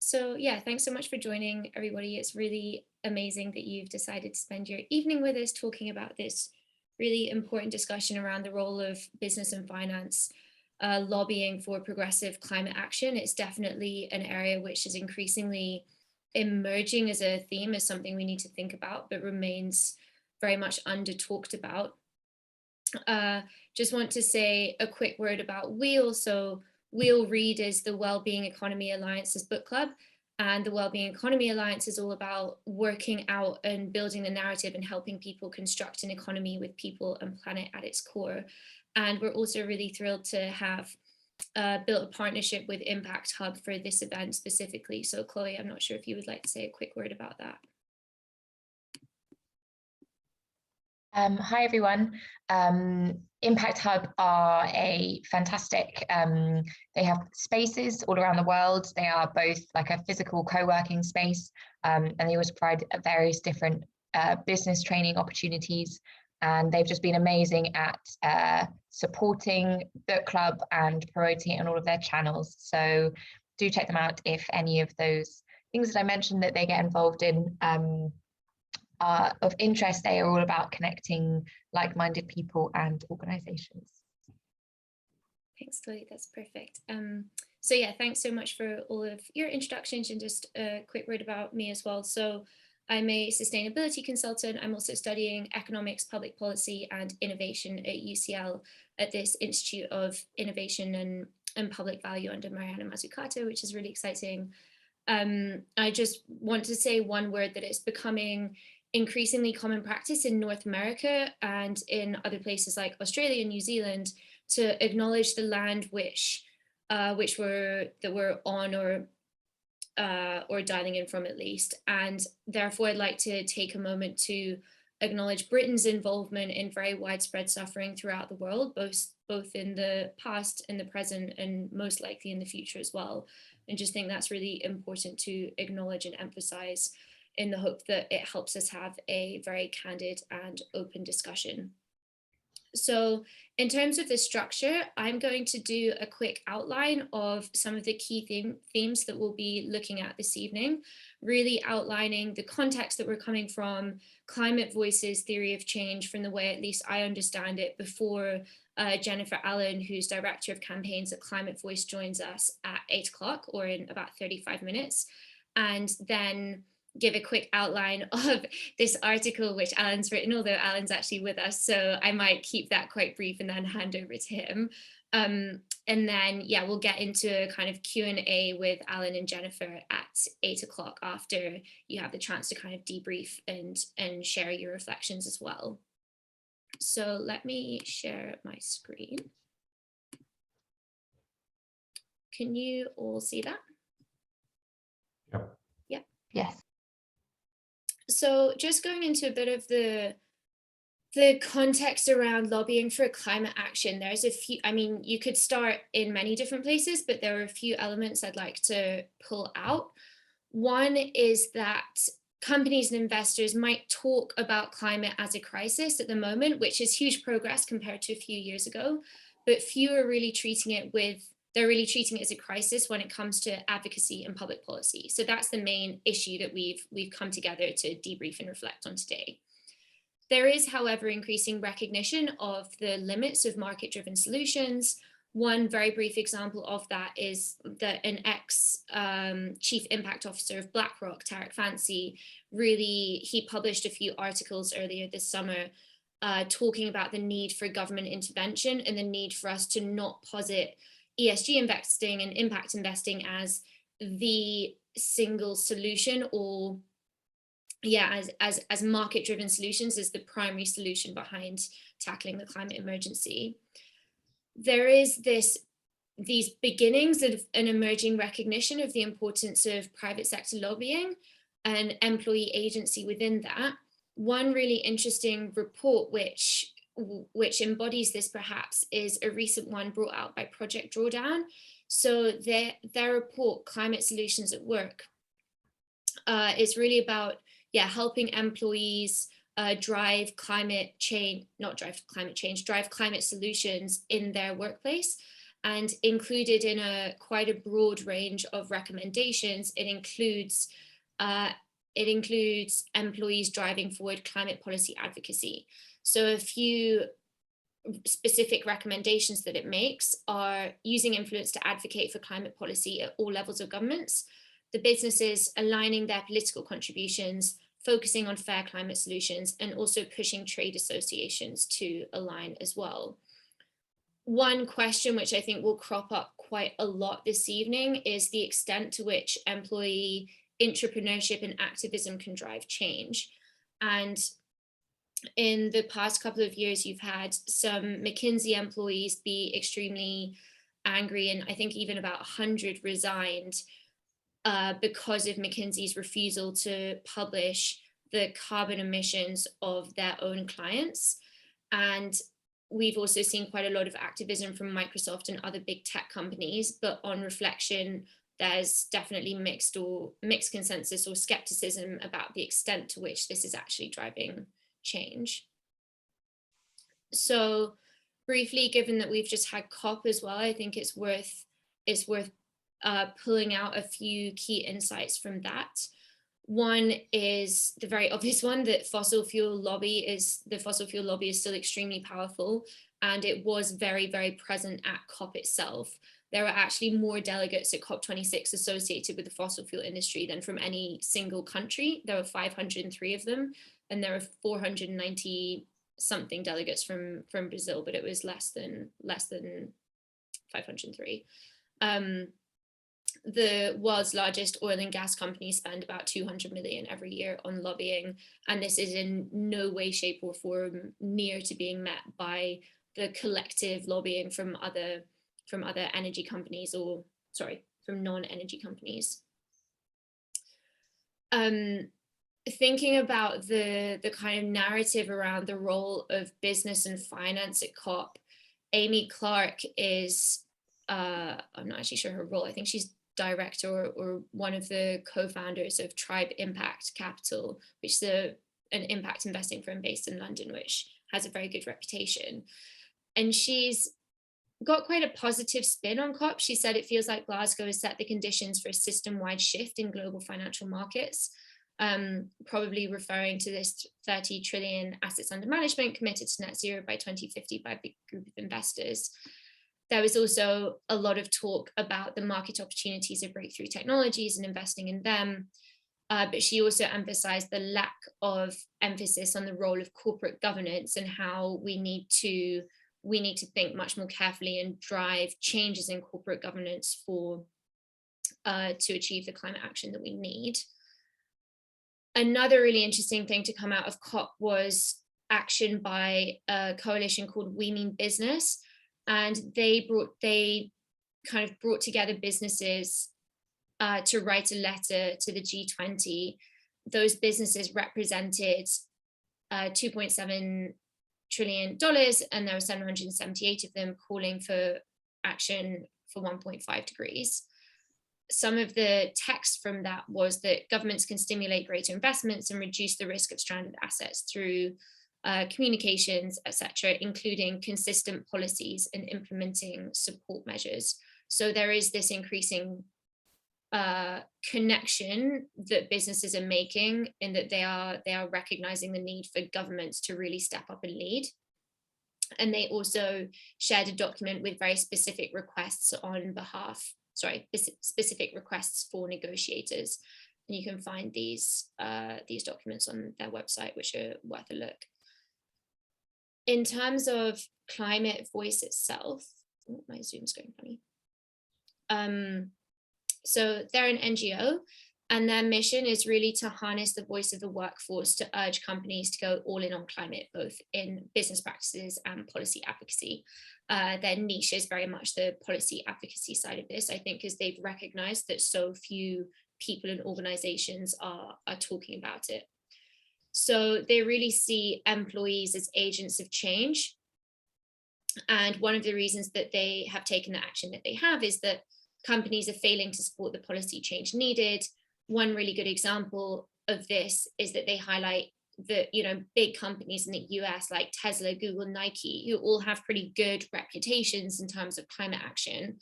So yeah, thanks so much for joining, everybody. It's really amazing that you've decided to spend your evening with us talking about this really important discussion around the role of business and finance lobbying for progressive climate action. It's definitely an area which is increasingly emerging as a theme, as something we need to think about, but remains very much under talked about. Just want to say a quick word about WEAll. So WEAll Read is the Wellbeing Economy Alliance's book club, and the Wellbeing Economy Alliance is all about working out and building the narrative and helping people construct an economy with people and planet at its core. And we're also really thrilled to have built a partnership with Impact Hub for this event specifically. So Chloe, I'm not sure if you would like to say a quick word about that. Hi everyone. Impact Hub are a fantastic, they have spaces all around the world. They are both like a physical co-working space, and they always provide various different business training opportunities. And they've just been amazing at supporting book club and promoting it on all of their channels. So do check them out if any of those things that I mentioned that they get involved in are of interest. They are all about connecting like-minded people and organizations. Thanks, Chloe, that's perfect. So yeah, thanks so much for all of your introductions, and just a quick word about me as well. So I'm a sustainability consultant. I'm also studying economics, public policy and innovation at UCL at this Institute of Innovation and Public Value under Mariana Mazzucato, which is really exciting. I just want to say one word, that it's becoming increasingly common practice in North America and in other places like Australia and New Zealand to acknowledge the land which we're on or dialing in from, at least. And therefore I'd like to take a moment to acknowledge Britain's involvement in very widespread suffering throughout the world, both in the past, in the present, and most likely in the future as well. And just think that's really important to acknowledge and emphasize, in the hope that it helps us have a very candid and open discussion. So in terms of the structure, I'm going to do a quick outline of some of the key themes that we'll be looking at this evening, really outlining the context that we're coming from, ClimateVoice's theory of change from the way at least I understand it, before Jennifer Allyn, who's Director of Campaigns at ClimateVoice, joins us at 8 o'clock, or in about 35 minutes. And then give a quick outline of this article which Alan's written, although Alan's actually with us, so I might keep that quite brief and then hand over to him. And then, yeah, we'll get into a kind of Q&A with Alan and Jennifer at 8 o'clock, after you have the chance to kind of debrief and share your reflections as well. So let me share my screen. Can you all see that? Yep. Yep. Yes. So just going into a bit of the context around lobbying for climate action, there's a few, I mean, you could start in many different places, but there are a few elements I'd like to pull out. One is that companies and investors might talk about climate as a crisis at the moment, which is huge progress compared to a few years ago, but few are really treating it they're really treating it as a crisis when it comes to advocacy and public policy. So that's the main issue that we've come together to debrief and reflect on today. There is, however, increasing recognition of the limits of market-driven solutions. One very brief example of that is that an ex-chief impact officer of BlackRock, Tarek Fancy, he published a few articles earlier this summer talking about the need for government intervention and the need for us to not posit ESG investing and impact investing as the single solution, or as market-driven solutions as the primary solution behind tackling the climate emergency. There is these beginnings of an emerging recognition of the importance of private sector lobbying and employee agency within that. One really interesting report which embodies this perhaps is a recent one brought out by Project Drawdown. So their report, Climate Solutions at Work, is really about helping employees drive climate solutions in their workplace. And included in quite a broad range of recommendations, it includes employees driving forward climate policy advocacy. So a few specific recommendations that it makes are using influence to advocate for climate policy at all levels of governments, the businesses aligning their political contributions, focusing on fair climate solutions, and also pushing trade associations to align as well. One question which I think will crop up quite a lot this evening is the extent to which employee entrepreneurship and activism can drive change. And in the past couple of years, you've had some McKinsey employees be extremely angry, and I think even about 100 resigned because of McKinsey's refusal to publish the carbon emissions of their own clients. And we've also seen quite a lot of activism from Microsoft and other big tech companies, but on reflection, there's definitely mixed consensus or skepticism about the extent to which this is actually driving change. So briefly, given that we've just had COP as well, I think it's worth pulling out a few key insights from that. One is the very obvious one, that the fossil fuel lobby is still extremely powerful, and it was very, very present at COP itself. There were actually more delegates at COP26 associated with the fossil fuel industry than from any single country. There were 503 of them, and there were 490 something delegates from Brazil, but it was less than 503. The world's largest oil and gas companies spend about 200 million every year on lobbying, and this is in no way, shape or form near to being met by the collective lobbying from other energy companies, or sorry, from non-energy companies. Thinking about the kind of narrative around the role of business and finance at COP, Amy Clark is, I'm not actually sure her role, I think she's director or one of the co-founders of Tribe Impact Capital, which is an impact investing firm based in London, which has a very good reputation. And she's got quite a positive spin on COP. She said it feels like Glasgow has set the conditions for a system-wide shift in global financial markets, probably referring to this 30 trillion assets under management committed to net zero by 2050 by a big group of investors. There was also a lot of talk about the market opportunities of breakthrough technologies and investing in them. But she also emphasized the lack of emphasis on the role of corporate governance and how we need to think much more carefully and drive changes in corporate governance to achieve the climate action that we need. Another really interesting thing to come out of COP was action by a coalition called We Mean Business. And they kind of brought together businesses to write a letter to the G20. Those businesses represented $2.7 trillion, and there were 778 of them calling for action for 1.5 degrees. Some of the text from that was that governments can stimulate greater investments and reduce the risk of stranded assets through communications, etc., including consistent policies and implementing support measures. So there is this increasing connection that businesses are making, in that they are recognizing the need for governments to really step up and lead. And they also shared a document with very specific requests specific requests for negotiators. And you can find these documents on their website, which are worth a look. In terms of ClimateVoice itself, my Zoom's going funny. So they're an NGO, and their mission is really to harness the voice of the workforce to urge companies to go all in on climate, both in business practices and policy advocacy. Their niche is very much the policy advocacy side of this, I think, because they've recognized that so few people and organizations are talking about it. So they really see employees as agents of change. And one of the reasons that they have taken the action that they have is that companies are failing to support the policy change needed. One really good example of this is that they highlight big companies in the US like Tesla, Google, Nike, who all have pretty good reputations in terms of climate action,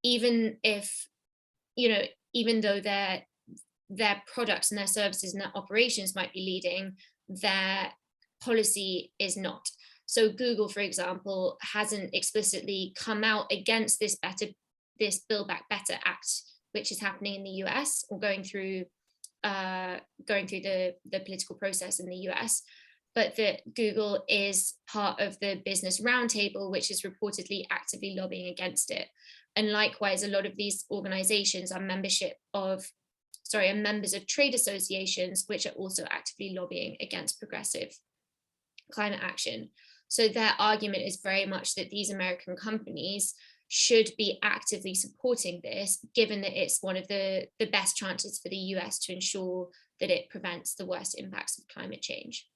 even though their products and their services and their operations might be leading, their policy is not. So Google, for example, hasn't explicitly come out against this Build Back Better Act, which is happening in the US, or going through the political process in the US, but that Google is part of the Business Roundtable, which is reportedly actively lobbying against it. And likewise, a lot of these organizations are members of trade associations, which are also actively lobbying against progressive climate action. So their argument is very much that these American companies should be actively supporting this, given that it's one of the best chances for the US to ensure that it prevents the worst impacts of climate change.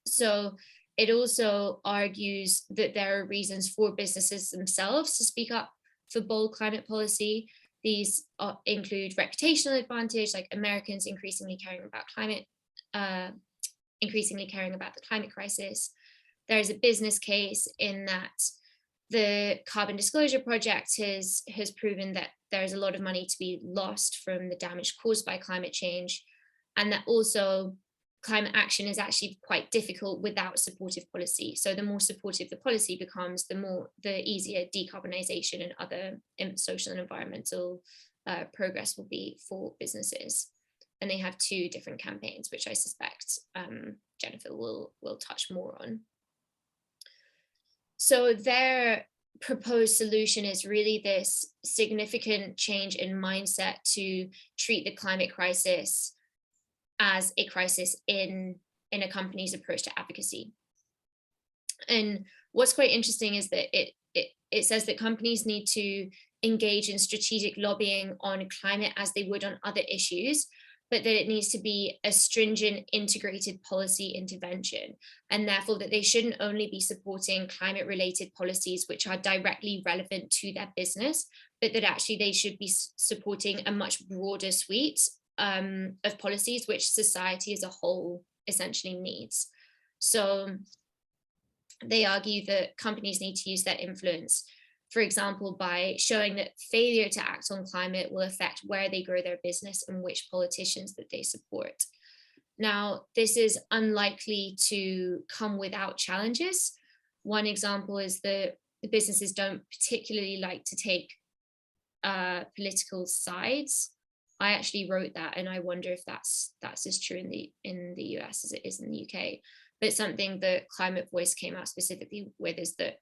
So it also argues that there are reasons for businesses themselves to speak up for bold climate policy. These include reputational advantage, like Americans increasingly caring about the climate crisis. There's a business case in that the Carbon Disclosure Project has proven that there's a lot of money to be lost from the damage caused by climate change, and that also climate action is actually quite difficult without supportive policy. So the more supportive the policy becomes, the easier decarbonization and other social and environmental progress will be for businesses. And they have two different campaigns, which I suspect Jennifer will touch more on. So their proposed solution is really this significant change in mindset to treat the climate crisis as a crisis in a company's approach to advocacy. And what's quite interesting is that it says that companies need to engage in strategic lobbying on climate as they would on other issues, but that it needs to be a stringent integrated policy intervention, and therefore that they shouldn't only be supporting climate related policies which are directly relevant to their business, but that actually they should be supporting a much broader suite of policies which society as a whole essentially needs. So they argue that companies need to use their influence, for example, by showing that failure to act on climate will affect where they grow their business and which politicians that they support. Now, this is unlikely to come without challenges. One example is that the businesses don't particularly like to take political sides. I actually wrote that, and I wonder if that's as true in the US as it is in the UK. But something that ClimateVoice came out specifically with is that,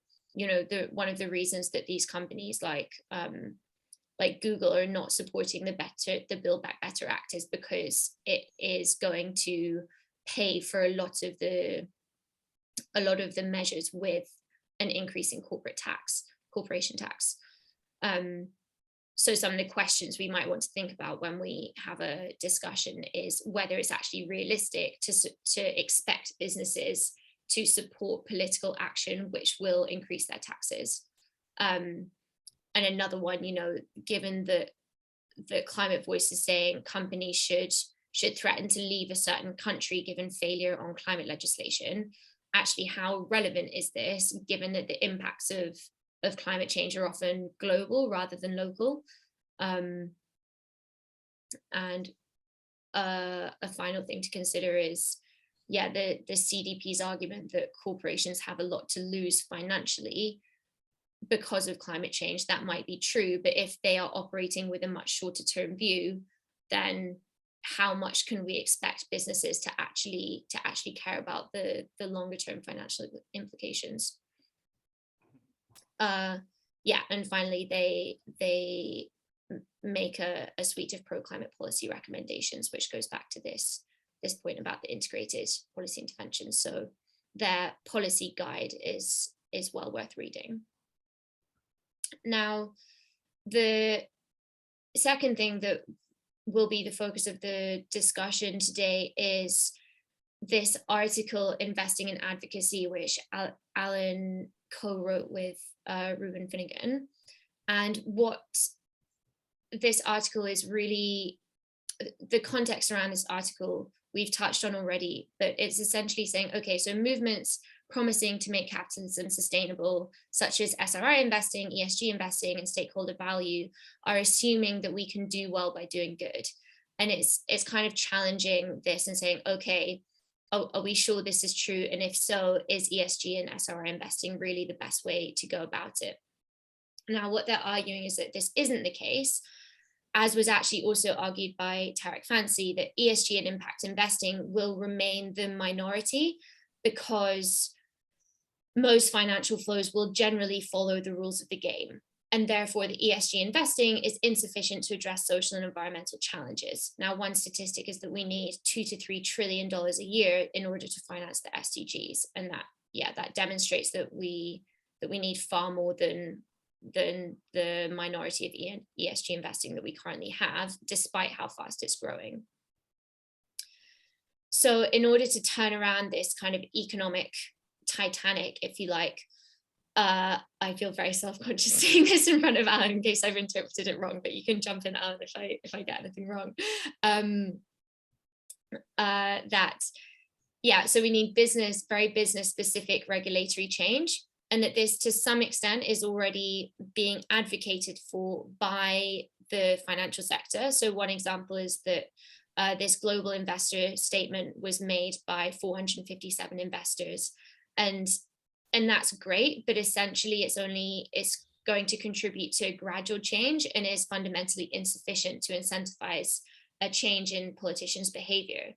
one of the reasons that these companies like Google are not supporting the Build Back Better Act is because it is going to pay for a lot of the measures with an increase in corporation tax. So some of the questions we might want to think about when we have a discussion is whether it's actually realistic to expect businesses to support political action which will increase their taxes. And another one, given that the ClimateVoice is saying companies should threaten to leave a certain country given failure on climate legislation, actually how relevant is this given that the impacts of climate change are often global rather than local? And a final thing to consider is, the CDP's argument that corporations have a lot to lose financially because of climate change. That might be true, but if they are operating with a much shorter term view, then how much can we expect businesses to actually care about the longer term financial implications? And finally, they make a suite of pro-climate policy recommendations, which goes back to this point about the integrated policy intervention. So their policy guide is well worth reading. Now, the second thing that will be the focus of the discussion today is this article, Investing in Advocacy, which Allyn co-wrote with Ruben Finnegan. And what this article is really, the context around this article, we've touched on already, but it's essentially saying, okay, so movements promising to make capitalism sustainable, such as SRI investing, ESG investing, and stakeholder value, are assuming that we can do well by doing good. And it's kind of challenging this and saying, okay, are we sure this is true? And if so, is ESG and SRI investing really the best way to go about it? Now, what they're arguing is that this isn't the case, as was actually also argued by Tarek Fancy, that ESG and impact investing will remain the minority because most financial flows will generally follow the rules of the game. And therefore, the ESG investing is insufficient to address social and environmental challenges. Now, one statistic is that we need $2 to $3 trillion a year in order to finance the SDGs. And that demonstrates that we need far more than the minority of ESG investing that we currently have, despite how fast it's growing. So in order to turn around this kind of economic Titanic, if you like, I feel very self-conscious saying this in front of Alan in case I've interpreted it wrong, but you can jump in, Alan, if I get anything wrong. So we need very business specific regulatory change, and that this to some extent is already being advocated for by the financial sector. So one example is that this global investor statement was made by 457 investors, and that's great, but essentially it's going to contribute to a gradual change and is fundamentally insufficient to incentivize a change in politicians' behavior.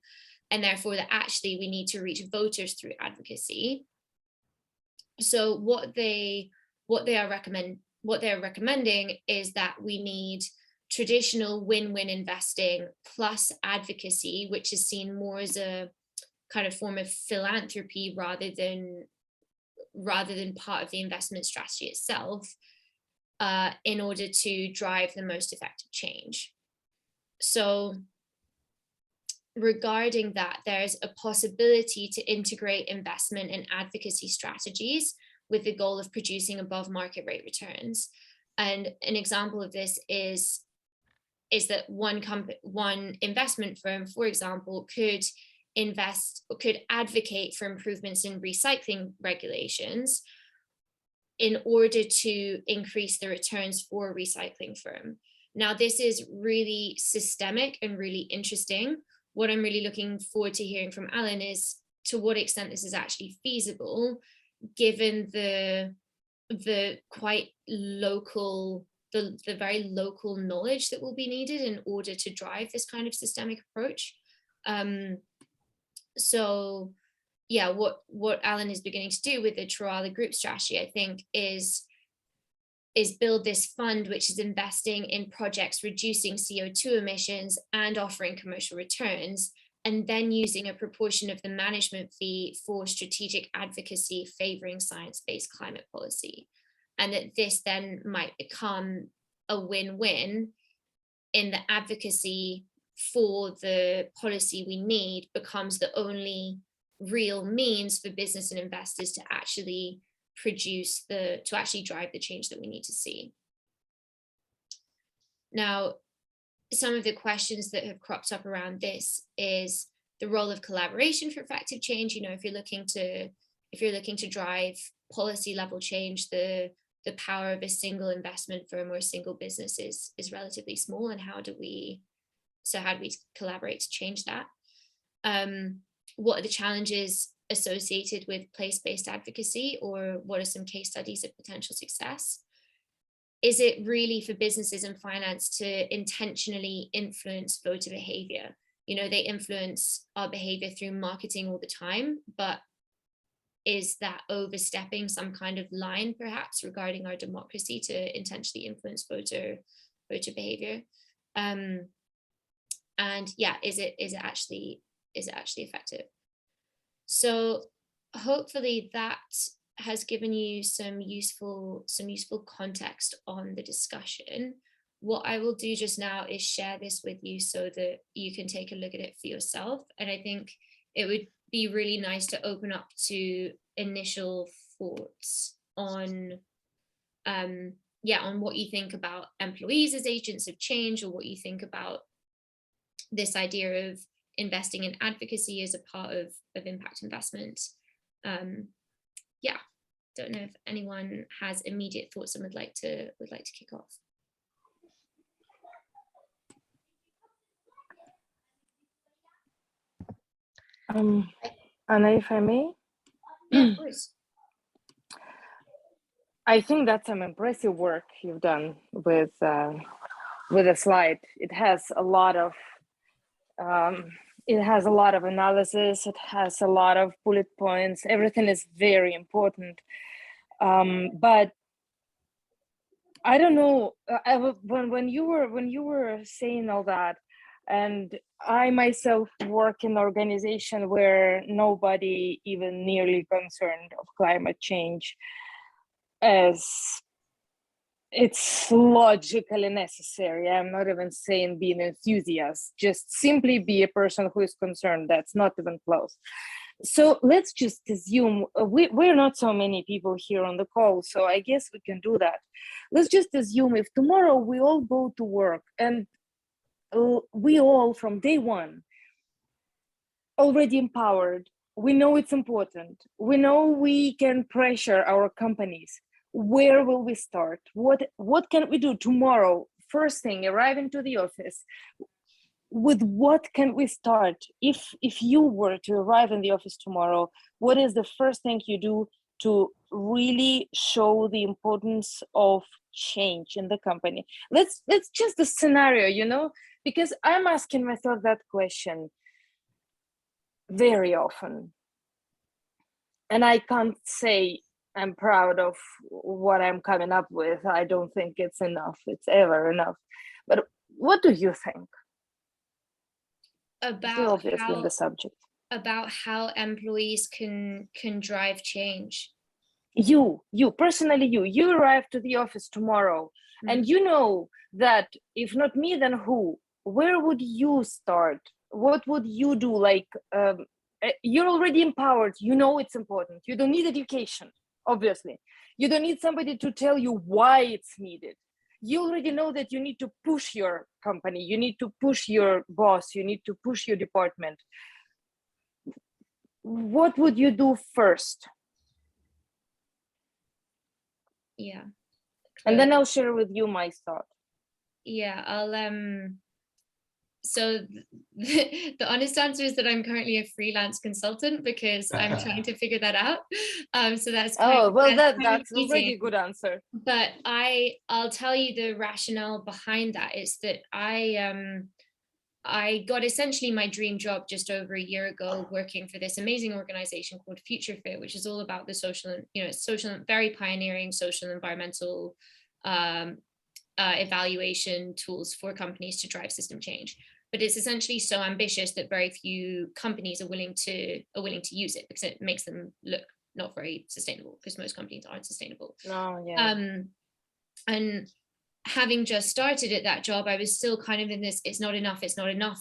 And therefore that actually we need to reach voters through advocacy. So what they are recommending is that we need traditional win-win investing plus advocacy, which is seen more as a kind of form of philanthropy rather than part of the investment strategy itself, in order to drive the most effective change. So regarding that, there's a possibility to integrate investment and advocacy strategies with the goal of producing above market rate returns. And an example of this is that one investment firm, for example, could advocate for improvements in recycling regulations in order to increase the returns for a recycling firm. Now, this is really systemic and really interesting. What I'm really looking forward to hearing from Alan is to what extent this is actually feasible, given the quite local, the very local knowledge that will be needed in order to drive this kind of systemic approach. So yeah, what Alan is beginning to do with the Troala Group strategy, I think, is build this fund which is investing in projects reducing CO2 emissions and offering commercial returns, and then using a proportion of the management fee for strategic advocacy favoring science-based climate policy. And that this then might become a win-win in the advocacy for the policy we need becomes the only real means for business and investors to actually drive the change that we need to see. Now, some of the questions that have cropped up around this is the role of collaboration for effective change. You know, if you're looking to drive policy level change, the power of a single investment firm or a single business is relatively small, and how do we collaborate to change that? What are the challenges associated with place-based advocacy, or what are some case studies of potential success? Is it really for businesses and finance to intentionally influence voter behavior? You know, they influence our behavior through marketing all the time, but is that overstepping some kind of line perhaps regarding our democracy to intentionally influence voter behavior? And yeah, is it actually effective? So hopefully that has given you some useful context on the discussion. What I will do just now is share this with you so that you can take a look at it for yourself. And I think it would be really nice to open up to initial thoughts on what you think about employees as agents of change, or what you think about this idea of investing in advocacy as a part of impact investment. Yeah, don't know if anyone has immediate thoughts and would like to kick off. Anna, if I may? Yeah, of course. I think that's some impressive work you've done with a slide. It has a lot of analysis. It has a lot of bullet points. Everything is very important. But I don't know. When you were saying all that, and I myself work in an organization where nobody even nearly concerned of climate change, as it's logically necessary. I'm not even saying be an enthusiast, just simply be a person who is concerned. That's not even close. So let's just assume, we're not so many people here on the call, so I guess we can do that. Let's just assume if tomorrow we all go to work and we all from day one already empowered, we know it's important, we know we can pressure our companies. Where will we start? What can we do tomorrow? First thing, arriving to the office. With what can we start? If you were to arrive in the office tomorrow, what is the first thing you do to really show the importance of change in the company? Let's just a scenario, because I'm asking myself that question very often. And I can't say I'm proud of what I'm coming up with. I don't think it's enough. It's ever enough. But what do you think? About obviously in the subject. About how employees can drive change. You personally, you arrive to the office tomorrow, and you know that if not me, then who? Where would you start? What would you do? Like, you're already empowered. You know it's important. You don't need education. Obviously, you don't need somebody to tell you why it's needed. You already know that you need to push your company, you need to push your boss, you need to push your department. What would you do first? Yeah. And then I'll share with you my thought. Yeah, I'll so the honest answer is that I'm currently a freelance consultant because I'm trying to figure that out. So that's that's already a good answer. But I'll tell you the rationale behind that is that I got essentially my dream job just over a year ago, working for this amazing organization called Future Fit, which is all about the social, very pioneering social and environmental evaluation tools for companies to drive system change. But it's essentially so ambitious that very few companies are willing to use it because it makes them look not very sustainable, because most companies aren't sustainable. Oh, yeah. And having just started at that job, I was still kind of in this it's not enough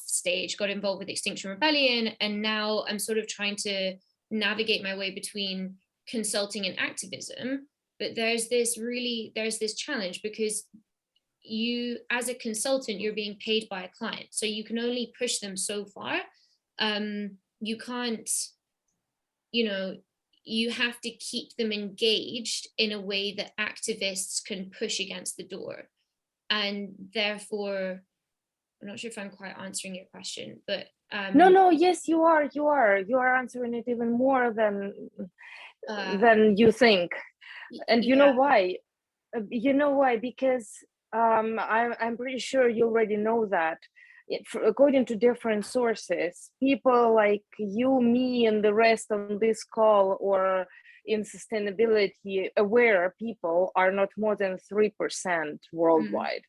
stage, got involved with Extinction Rebellion, and now I'm sort of trying to navigate my way between consulting and activism. But there's this challenge, because you, as a consultant, you're being paid by a client, so you can only push them so far. You can't, you have to keep them engaged in a way that activists can push against the door. And therefore, I'm not sure if I'm quite answering your question, but no, yes, you are answering it even more than you think. And you know why? Because I'm pretty sure you already know that. According to different sources, people like you, me, and the rest on this call, or in sustainability aware people, are not more than 3% worldwide.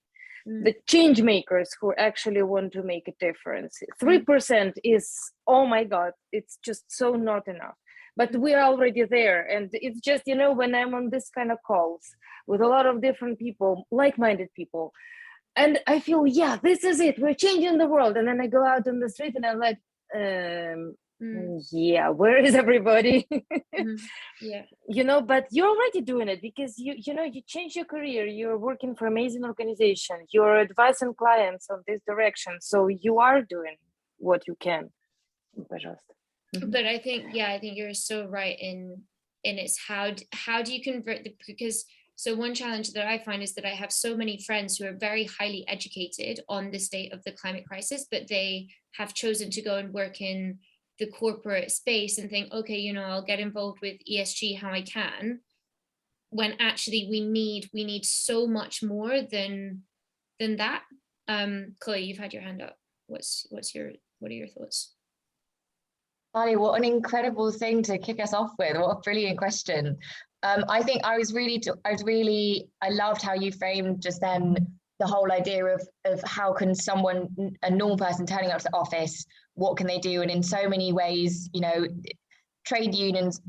The change makers who actually want to make a difference, 3% is, oh my God, it's just so not enough. But we're already there. And it's just, when I'm on this kind of calls with a lot of different people, like-minded people, and I feel, yeah, this is it, we're changing the world. And then I go out on the street and I'm like, yeah, where is everybody? Yeah. But you're already doing it, because you change your career, you're working for amazing organization, you're advising clients on this direction. So you are doing what you can. But I think you're so right in it's how do you convert because so one challenge that I find is that I have so many friends who are very highly educated on the state of the climate crisis, but they have chosen to go and work in the corporate space and think, okay, you know, I'll get involved with ESG how I can, when actually we need so much more than that. Chloe, you've had your hand up. What are your thoughts? Ali, what an incredible thing to kick us off with. What a brilliant question. I think I loved how you framed just then the whole idea of how can someone, a normal person turning up to the office, what can they do? And in so many ways, you know, trade unions,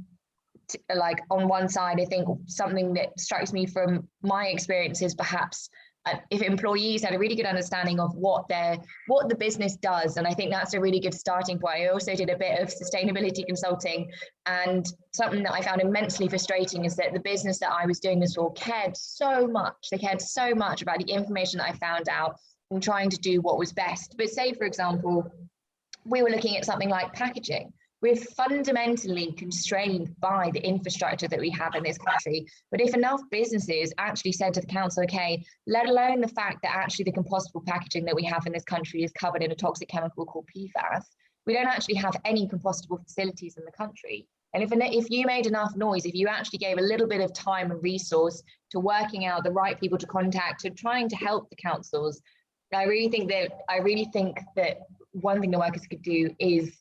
like on one side, I think something that strikes me from my experience is perhaps if employees had a really good understanding of what the business does, and I think that's a really good starting point. I also did a bit of sustainability consulting, and something that I found immensely frustrating is that the business that I was doing this for cared so much. They cared so much about the information that I found out and trying to do what was best. But say, for example, we were looking at something like packaging. We're fundamentally constrained by the infrastructure that we have in this country. But if enough businesses actually said to the council, okay, let alone the fact that actually the compostable packaging that we have in this country is covered in a toxic chemical called PFAS, we don't actually have any compostable facilities in the country. And if you made enough noise, if you actually gave a little bit of time and resource to working out the right people to contact, to trying to help the councils, I really think that one thing the workers could do is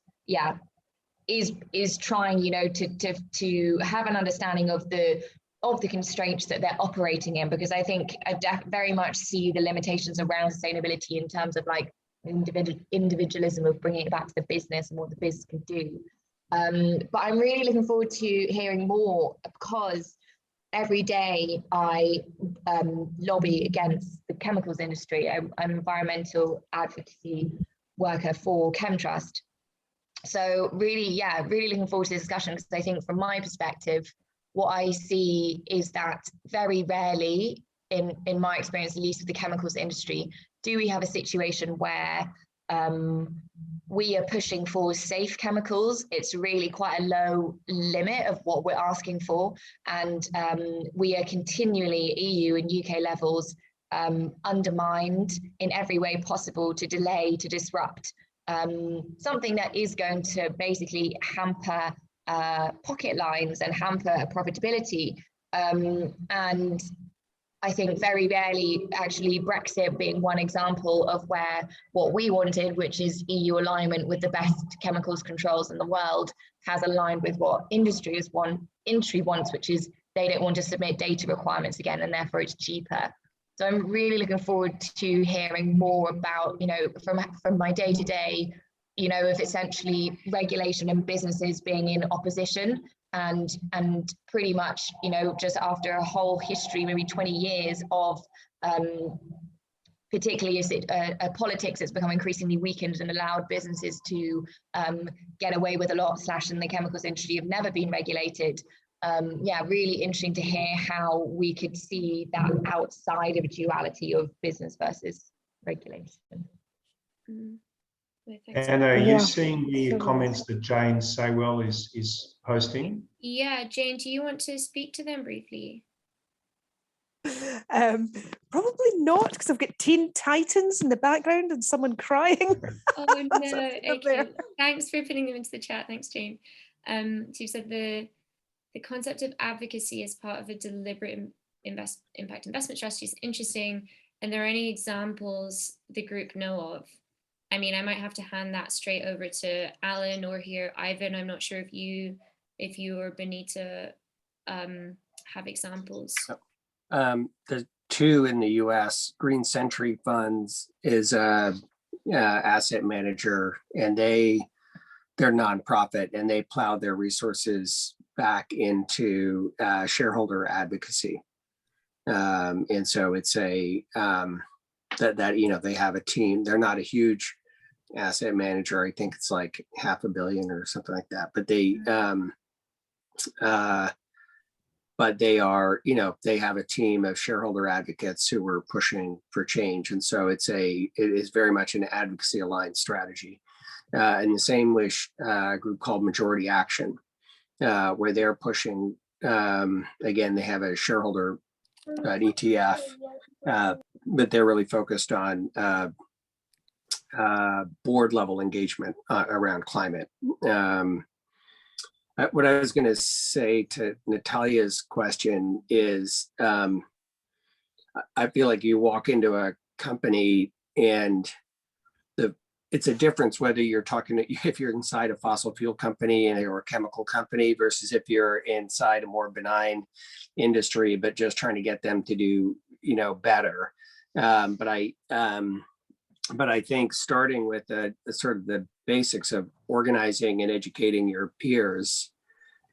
trying, you know, to have an understanding of the constraints that they're operating in, because I think I very much see the limitations around sustainability in terms of like individualism of bringing it back to the business and what the business can do. But I'm really looking forward to hearing more, because every day I lobby against the chemicals industry. I'm an environmental advocacy worker for ChemTrust. So really looking forward to this discussion, because I think from my perspective, what I see is that very rarely, in my experience, at least with the chemicals industry, do we have a situation where we are pushing for safe chemicals. It's really quite a low limit of what we're asking for. And we are continually, EU and UK levels, undermined in every way possible to delay, to disrupt something that is going to basically hamper pocket lines and hamper profitability. And I think very rarely, actually, Brexit being one example of where what we wanted, which is EU alignment with the best chemicals controls in the world, has aligned with what industry wants, which is they don't want to submit data requirements again, and therefore it's cheaper. So I'm really looking forward to hearing more about, you know, from my day-to-day, you know, of essentially regulation and businesses being in opposition, and pretty much, you know, just after a whole history, maybe 20 years of particularly as politics that's become increasingly weakened and allowed businesses to get away with a lot, and the chemicals industry have never been regulated. Really interesting to hear how we could see that outside of a duality of business versus regulation. And are you seeing the comments that Jane Saywell is posting? Yeah, Jane, do you want to speak to them briefly? Probably not, because I've got Teen Titans in the background and someone crying. Oh no, okay. Thanks for putting them into the chat. Thanks, Jane. So you said the concept of advocacy as part of a deliberate impact investment strategy is interesting. And there are any examples the group know of? I mean, I might have to hand that straight over to Alan or here, Ivan. I'm not sure if you or Benita have examples. The two in the US, Green Century Funds is a asset manager, and they're nonprofit, and they plow their resources back into shareholder advocacy. And so it's a that you know, they have a team. They're not a huge asset manager. I think it's like $500 million or something like that. But they are, you know, they have a team of shareholder advocates who are pushing for change. And so it is very much an advocacy aligned strategy. And the same with a group called Majority Action, where they're pushing, again, they have a shareholder, an ETF, but they're really focused on board level engagement around climate. What I was going to say to Natalia's question is, I feel like you walk into a company and it's a difference whether you're if you're inside a fossil fuel company or a chemical company versus if you're inside a more benign industry, but just trying to get them to do, better. But I think starting with the sort of the basics of organizing and educating your peers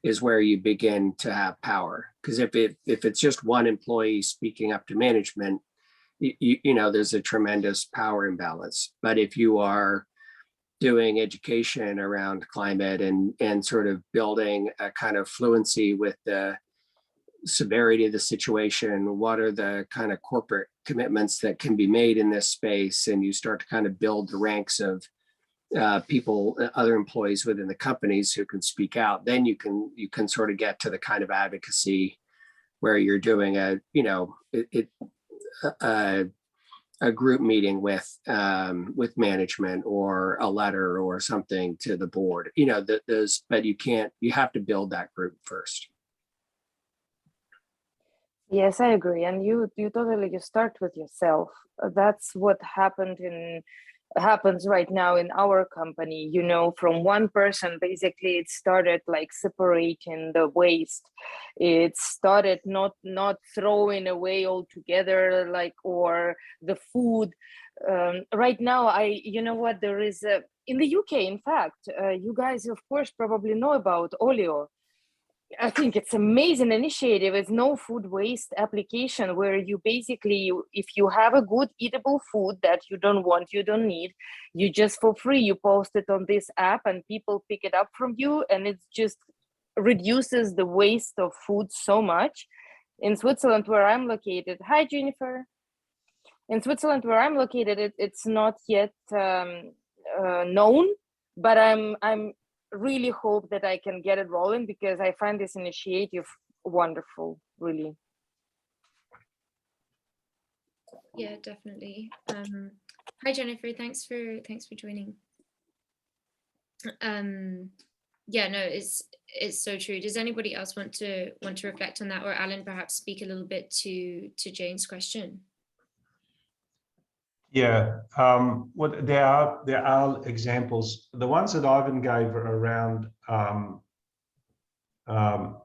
is where you begin to have power. Because if it's just one employee speaking up to management, there's a tremendous power imbalance. But if you are doing education around climate and sort of building a kind of fluency with the severity of the situation, what are the kind of corporate commitments that can be made in this space, and you start to kind of build the ranks of people, other employees within the companies who can speak out, then you can sort of get to the kind of advocacy where you're doing a group meeting with management or a letter or something to the board, but you have to build that group first. Yes, I agree. And you start with yourself. That's what happens right now in our company. From one person, basically it started like separating the waste. It started not throwing away altogether, or the food. Right now, there is in the UK, in fact, you guys of course probably know about Olio. I think it's an amazing initiative. It's no food waste application where you basically, if you have a good eatable food that you don't want, you don't need, you just for free, you post it on this app and people pick it up from you, and it just reduces the waste of food so much. In Switzerland, where I'm located, hi Jennifer. In Switzerland, where I'm located, it's not yet known, but I'm really hope that I can get it rolling because I find this initiative wonderful, really. Yeah, definitely. Hi Jennifer, thanks for joining. Yeah, no, it's so true. Does anybody else want to reflect on that, or Alan perhaps speak a little bit to Jane's question? Yeah, there are examples. The ones that Ivan gave are around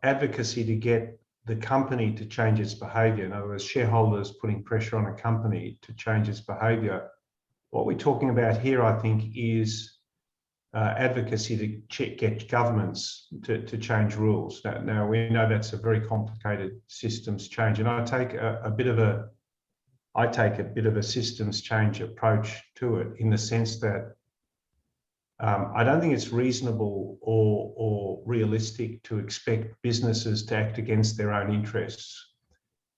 advocacy to get the company to change its behaviour. In other words, shareholders putting pressure on a company to change its behaviour. What we're talking about here, I think, is advocacy to get governments to change rules. Now, we know that's a very complicated systems change, and I take a bit of a systems change approach to it, in the sense that I don't think it's reasonable or realistic to expect businesses to act against their own interests.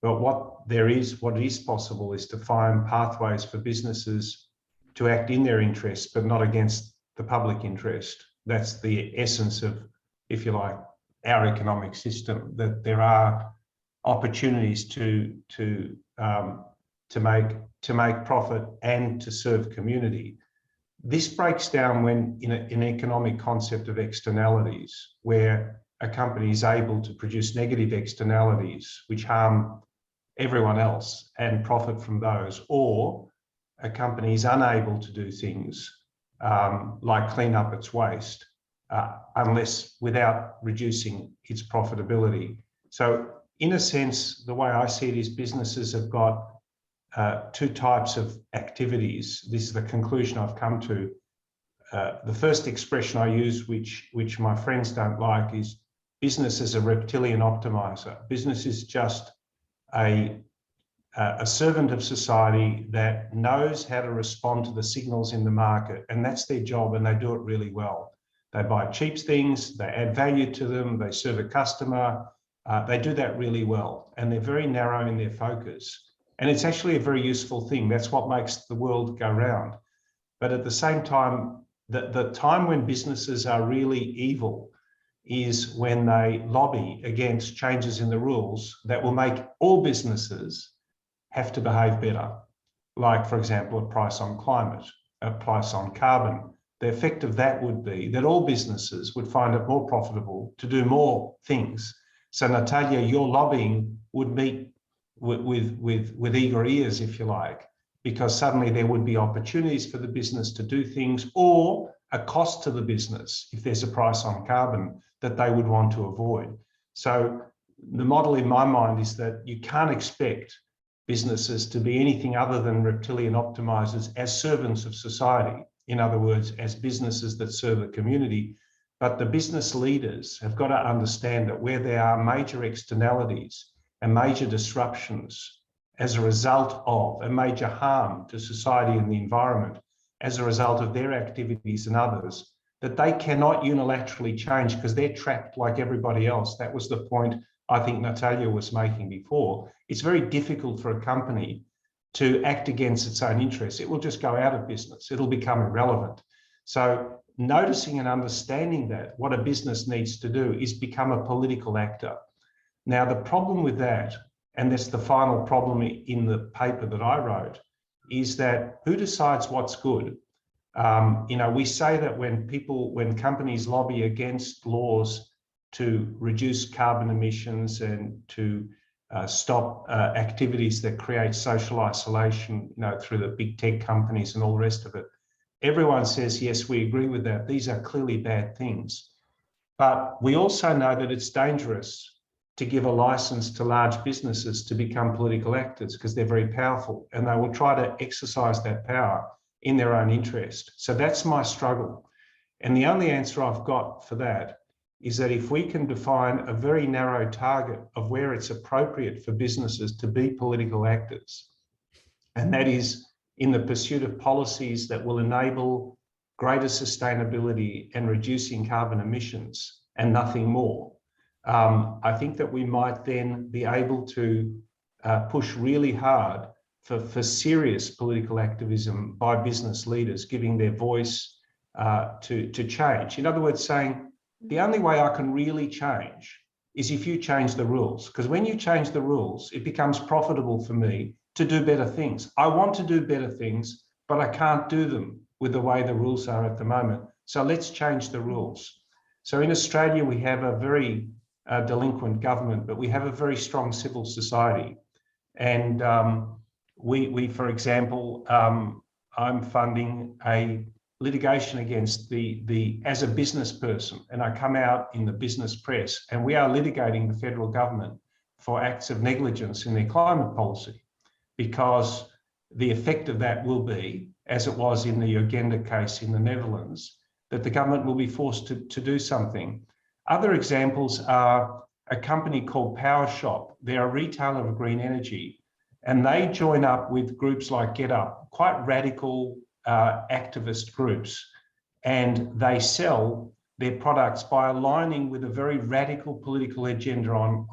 But what is possible is to find pathways for businesses to act in their interests, but not against the public interest. That's the essence of, if you like, our economic system, that there are opportunities to make profit and to serve community. This breaks down when in an economic concept of externalities, where a company is able to produce negative externalities which harm everyone else and profit from those, or a company is unable to do things like clean up its waste without reducing its profitability. So in a sense, the way I see it is businesses have got two types of activities. This is the conclusion I've come to. The first expression I use, which my friends don't like, is business as a reptilian optimizer. Business is just a servant of society that knows how to respond to the signals in the market, and that's their job, and they do it really well. They buy cheap things, they add value to them, they serve a customer. They do that really well, and they're very narrow in their focus. And it's actually a very useful thing. That's what makes the world go round. But at the same time, the time when businesses are really evil is when they lobby against changes in the rules that will make all businesses have to behave better. Like, for example, a price on climate, a price on carbon. The effect of that would be that all businesses would find it more profitable to do more things. So Natalia, your lobbying would meet with eager ears, if you like, because suddenly there would be opportunities for the business to do things, or a cost to the business if there's a price on carbon that they would want to avoid. So the model in my mind is that you can't expect businesses to be anything other than reptilian optimizers as servants of society. In other words, as businesses that serve the community. But the business leaders have got to understand that where there are major externalities and major disruptions as a result of a major harm to society and the environment as a result of their activities and others, that they cannot unilaterally change because they're trapped like everybody else. That was the point I think Natalia was making before. It's very difficult for a company to act against its own interests. It will just go out of business. It'll become irrelevant. So noticing and understanding that what a business needs to do is become a political actor. Now, the problem with that, and that's the final problem in the paper that I wrote, is that who decides what's good? We say that when companies lobby against laws to reduce carbon emissions and to stop activities that create social isolation, through the big tech companies and all the rest of it, everyone says, yes, we agree with that. These are clearly bad things. But we also know that it's dangerous to give a license to large businesses to become political actors because they're very powerful and they will try to exercise that power in their own interest. So that's my struggle. And the only answer I've got for that is that if we can define a very narrow target of where it's appropriate for businesses to be political actors, and that is in the pursuit of policies that will enable greater sustainability and reducing carbon emissions and nothing more, I think that we might then be able to push really hard for serious political activism by business leaders, giving their voice to change. In other words, saying the only way I can really change is if you change the rules, because when you change the rules, it becomes profitable for me to do better things. I want to do better things, but I can't do them with the way the rules are at the moment. So let's change the rules. So in Australia, we have a very delinquent government, but we have a very strong civil society. And we, for example, I'm funding a litigation against as a business person, and I come out in the business press, and we are litigating the federal government for acts of negligence in their climate policy, because the effect of that will be, as it was in the Uganda case in the Netherlands, that the government will be forced to do something. Other examples are a company called PowerShop. They're a retailer of green energy, and they join up with groups like GetUp, quite radical activist groups, and they sell their products by aligning with a very radical political agenda on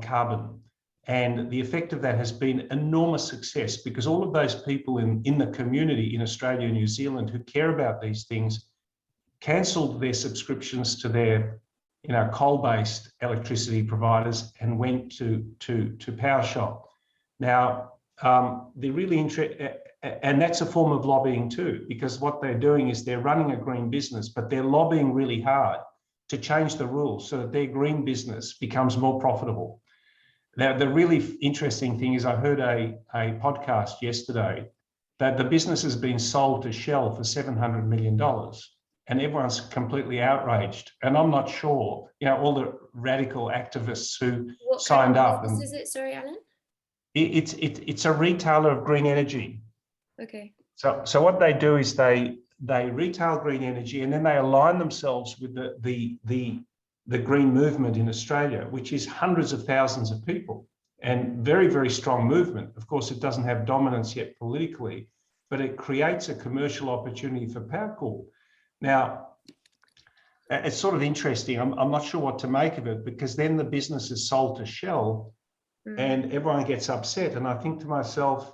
carbon. And the effect of that has been enormous success, because all of those people in the community in Australia and New Zealand who care about these things cancelled their subscriptions to their coal-based electricity providers and went to PowerShop. Now, they're really interesting, and that's a form of lobbying too, because what they're doing is they're running a green business, but they're lobbying really hard to change the rules so that their green business becomes more profitable. Now, the really interesting thing is I heard a podcast yesterday that the business has been sold to Shell for $700 million. And everyone's completely outraged. And I'm not sure, all the radical activists who signed up. What is it? Sorry, Alan? It's a retailer of green energy. Okay. So what they do is they retail green energy, and then they align themselves with the green movement in Australia, which is hundreds of thousands of people and very, very strong movement. Of course, it doesn't have dominance yet politically, but it creates a commercial opportunity for PowerCorp. Now, it's sort of interesting. I'm not sure what to make of it, because then the business is sold to Shell and everyone gets upset. And I think to myself,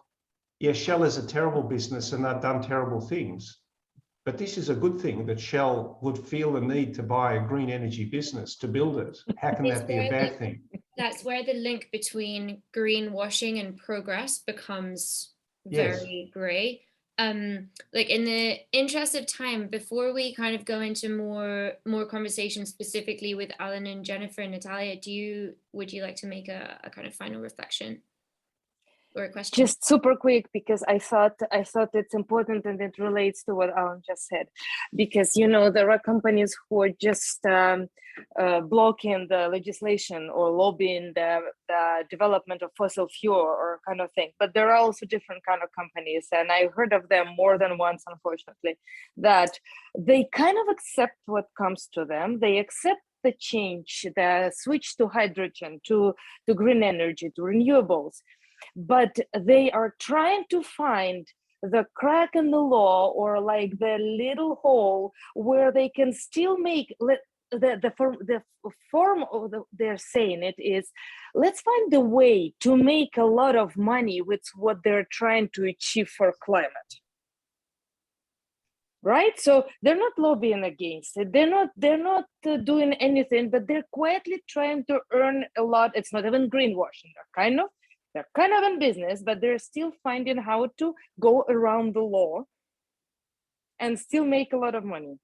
yeah, Shell is a terrible business and they've done terrible things. But this is a good thing that Shell would feel the need to buy a green energy business to build it. How can that be a bad thing? That's where the link between greenwashing and progress becomes very grey. Like, in the interest of time, before we kind of go into more conversations specifically with Allyn and Jennifer and Natalia, would you like to make a kind of final reflection or a question? Just super quick, because I thought it's important, and it relates to what Alan just said, because there are companies who are just blocking the legislation or lobbying the development of fossil fuel or kind of thing, but there are also different kind of companies, and I heard of them more than once, unfortunately, that they kind of accept what comes to them. They accept the change, the switch to hydrogen, to green energy, to renewables, but they are trying to find the crack in the law, or like the little hole where they can still make the form of they're saying it is, let's find a way to make a lot of money with what they're trying to achieve for climate. Right? So they're not lobbying against it. They're not doing anything, but they're quietly trying to earn a lot. It's not even greenwashing. They're kind of in business, but they're still finding how to go around the law and still make a lot of money.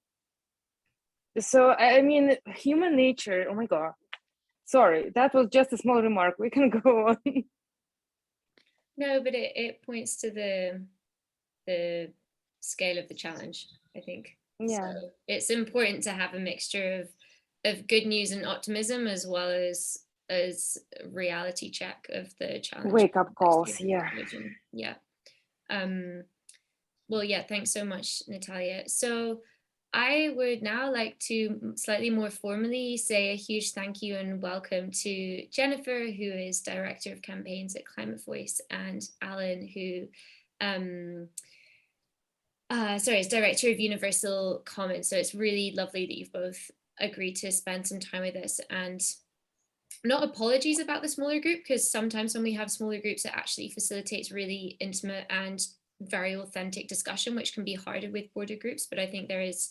So, I mean, human nature, oh my God. Sorry, that was just a small remark. We can go on. No, but it points to the scale of the challenge, I think. Yeah. So it's important to have a mixture of good news and optimism, as well as reality check of the challenge. Wake up calls, yeah. Yeah. Well, yeah, thanks so much, Natalia. So I would now like to slightly more formally say a huge thank you and welcome to Jennifer, who is Director of Campaigns at ClimateVoice, and Allyn, who is Director of Universal Commons. So it's really lovely that you've both agreed to spend some time with us. And not apologies about the smaller group, because sometimes when we have smaller groups, it actually facilitates really intimate and very authentic discussion, which can be harder with broader groups. But I think there is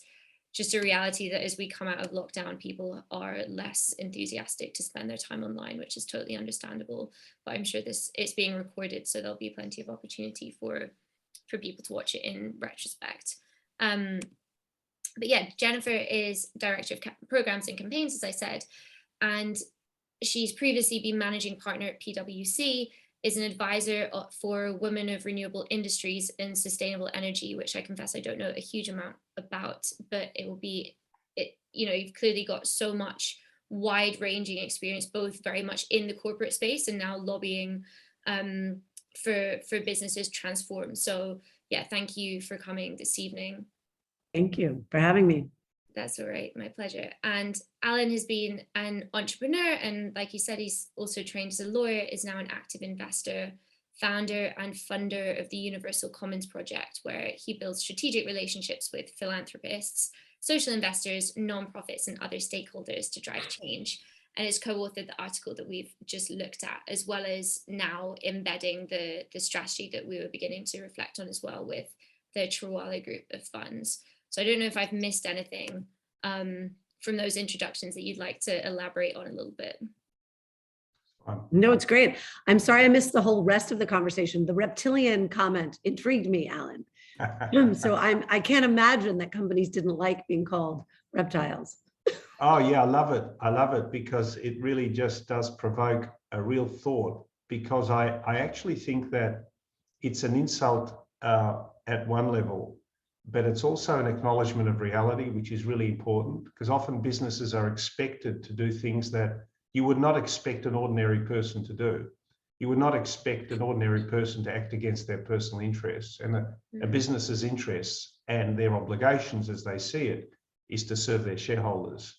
just a reality that as we come out of lockdown, people are less enthusiastic to spend their time online, which is totally understandable. But I'm sure it's being recorded, so there'll be plenty of opportunity for people to watch it in retrospect. But yeah, Jennifer is Director of Programs and Campaigns, as I said, and she's previously been managing partner at PwC, is an advisor for women of renewable industries and sustainable energy, which I confess I don't know a huge amount about, but you've clearly got so much wide-ranging experience, both very much in the corporate space and now lobbying for businesses transform. So yeah, thank you for coming this evening. Thank you for having me. That's all right, my pleasure. And Allyn has been an entrepreneur, and like you said, he's also trained as a lawyer, is now an active investor, founder and funder of the Universal Commons Project, where he builds strategic relationships with philanthropists, social investors, nonprofits, and other stakeholders to drive change. And has co-authored the article that we've just looked at, as well as now embedding the strategy that we were beginning to reflect on as well with the WEAll group of funds. So I don't know if I've missed anything from those introductions that you'd like to elaborate on a little bit. No, it's great. I'm sorry I missed the whole rest of the conversation. The reptilian comment intrigued me, Allyn. So I can't imagine that companies didn't like being called reptiles. Oh yeah, I love it. I love it because it really just does provoke a real thought, because I actually think that it's an insult at one level, but it's also an acknowledgement of reality, which is really important, because often businesses are expected to do things that you would not expect an ordinary person to do. You would not expect an ordinary person to act against their personal interests, and a business's interests and their obligations as they see it is to serve their shareholders.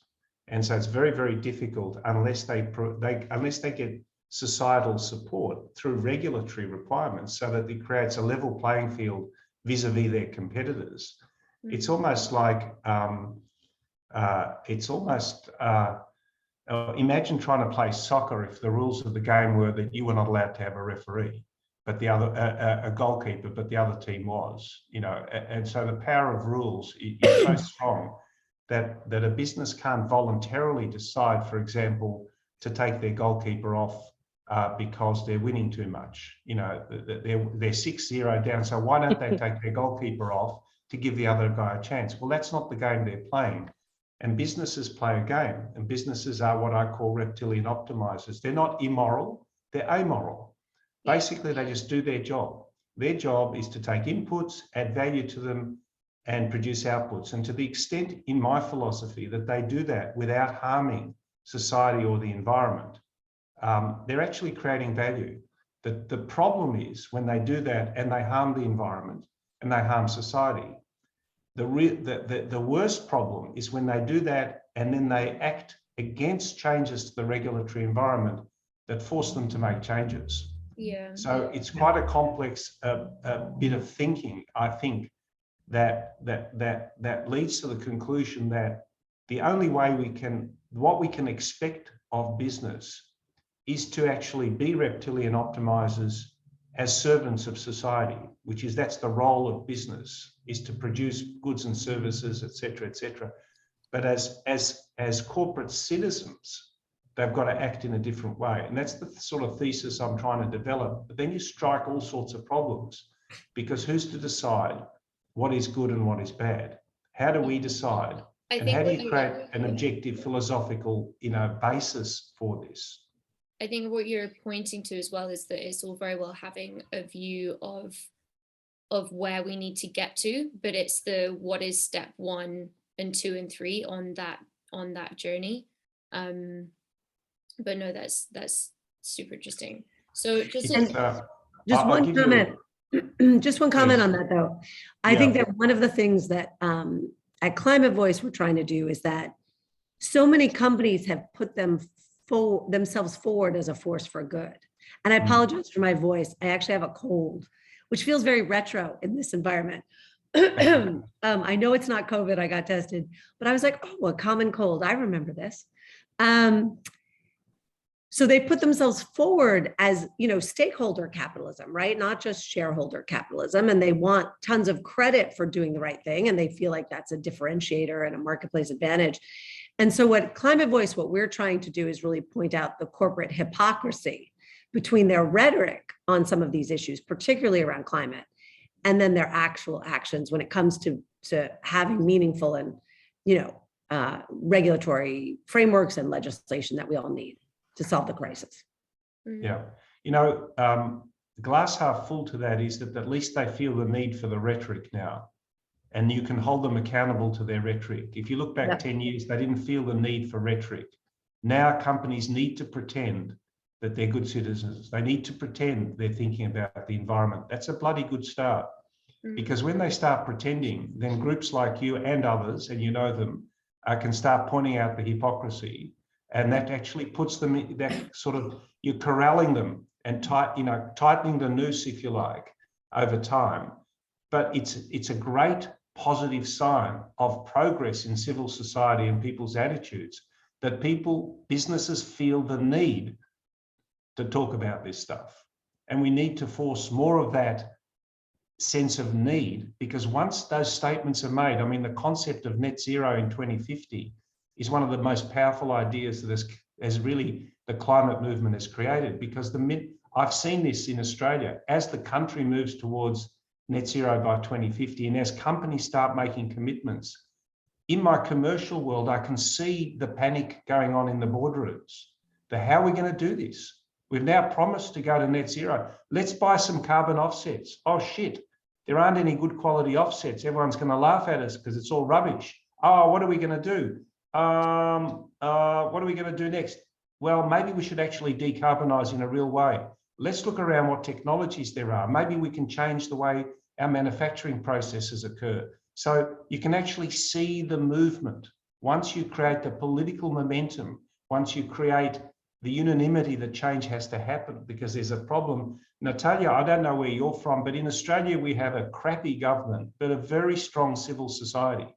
And so it's very, very difficult unless they get societal support through regulatory requirements, so that it creates a level playing field vis-a-vis their competitors. It's almost like imagine trying to play soccer if the rules of the game were that you were not allowed to have a referee. but the other a goalkeeper, but the other team was, you know, and so the power of rules is so strong that a business can't voluntarily decide, for example, to take their goalkeeper off because they're winning too much. You know, they're 6-0 down, so why don't they take their goalkeeper off to give the other guy a chance? Well, that's not the game they're playing. And businesses play a game, and businesses are what I call reptilian optimizers. They're not immoral, they're amoral. Basically, they just do their job. Their job is to take inputs, add value to them, and produce outputs. And to the extent, in my philosophy, that they do that without harming society or the environment, they're actually creating value. The problem is when they do that and they harm the environment and they harm society. The worst problem is when they do that and then they act against changes to the regulatory environment that force them to make changes. Yeah. So it's quite a complex bit of thinking, I think, that leads to the conclusion that the only way what we can expect of business is to actually be reptilian optimizers as servants of society, that's the role of business, is to produce goods and services, et cetera, et cetera. But as corporate citizens, they've got to act in a different way. And that's the sort of thesis I'm trying to develop. But then you strike all sorts of problems, because who's to decide what is good and what is bad? How do we decide? And how do you create an objective philosophical, basis for this? I think what you're pointing to as well is that it's all very well having a view of where we need to get to, but it's the what is step 1 and 2 and 3 on that journey. But no, that's super interesting. So just one comment. Just one comment on that, though. I think that one of the things that at ClimateVoice we're trying to do is that so many companies have put themselves forward as a force for good. And I apologize for my voice. I actually have a cold, which feels very retro in this environment. I know it's not COVID, I got tested, but I was like, oh, a common cold. I remember this. So they put themselves forward as, stakeholder capitalism, right? Not just shareholder capitalism. And they want tons of credit for doing the right thing. And they feel like that's a differentiator and a marketplace advantage. And so what we're trying to do is really point out the corporate hypocrisy between their rhetoric on some of these issues, particularly around climate, and then their actual actions when it comes to having meaningful and, regulatory frameworks and legislation that we all need to solve the crisis. Yeah. Glass half full to that is that at least they feel the need for the rhetoric now. And you can hold them accountable to their rhetoric. If you look back 10 years, they didn't feel the need for rhetoric. Now companies need to pretend that they're good citizens. They need to pretend they're thinking about the environment. That's a bloody good start. Because when they start pretending, then groups like you and others, and you know them, can start pointing out the hypocrisy. And that actually puts them in that sort of, you're corralling them and tightening the noose, if you like, over time. But it's a great positive sign of progress in civil society and people's attitudes that businesses feel the need to talk about this stuff. And we need to force more of that sense of need, because once those statements are made, the concept of net zero in 2050 is one of the most powerful ideas that has really the climate movement has created, because I've seen this in Australia, as the country moves towards net zero by 2050, and as companies start making commitments, in my commercial world, I can see the panic going on in the boardrooms. How are we going to do this? We've now promised to go to net zero. Let's buy some carbon offsets. Oh shit, there aren't any good quality offsets. Everyone's going to laugh at us because it's all rubbish. Oh, what are we going to do? What are we going to do next? Well, maybe we should actually decarbonize in a real way. Let's look around what technologies there are. Maybe we can change the way our manufacturing processes occur. So you can actually see the movement. Once you create the political momentum, once you create the unanimity that change has to happen, because there's a problem. Natalia, I don't know where you're from, but in Australia, we have a crappy government, but a very strong civil society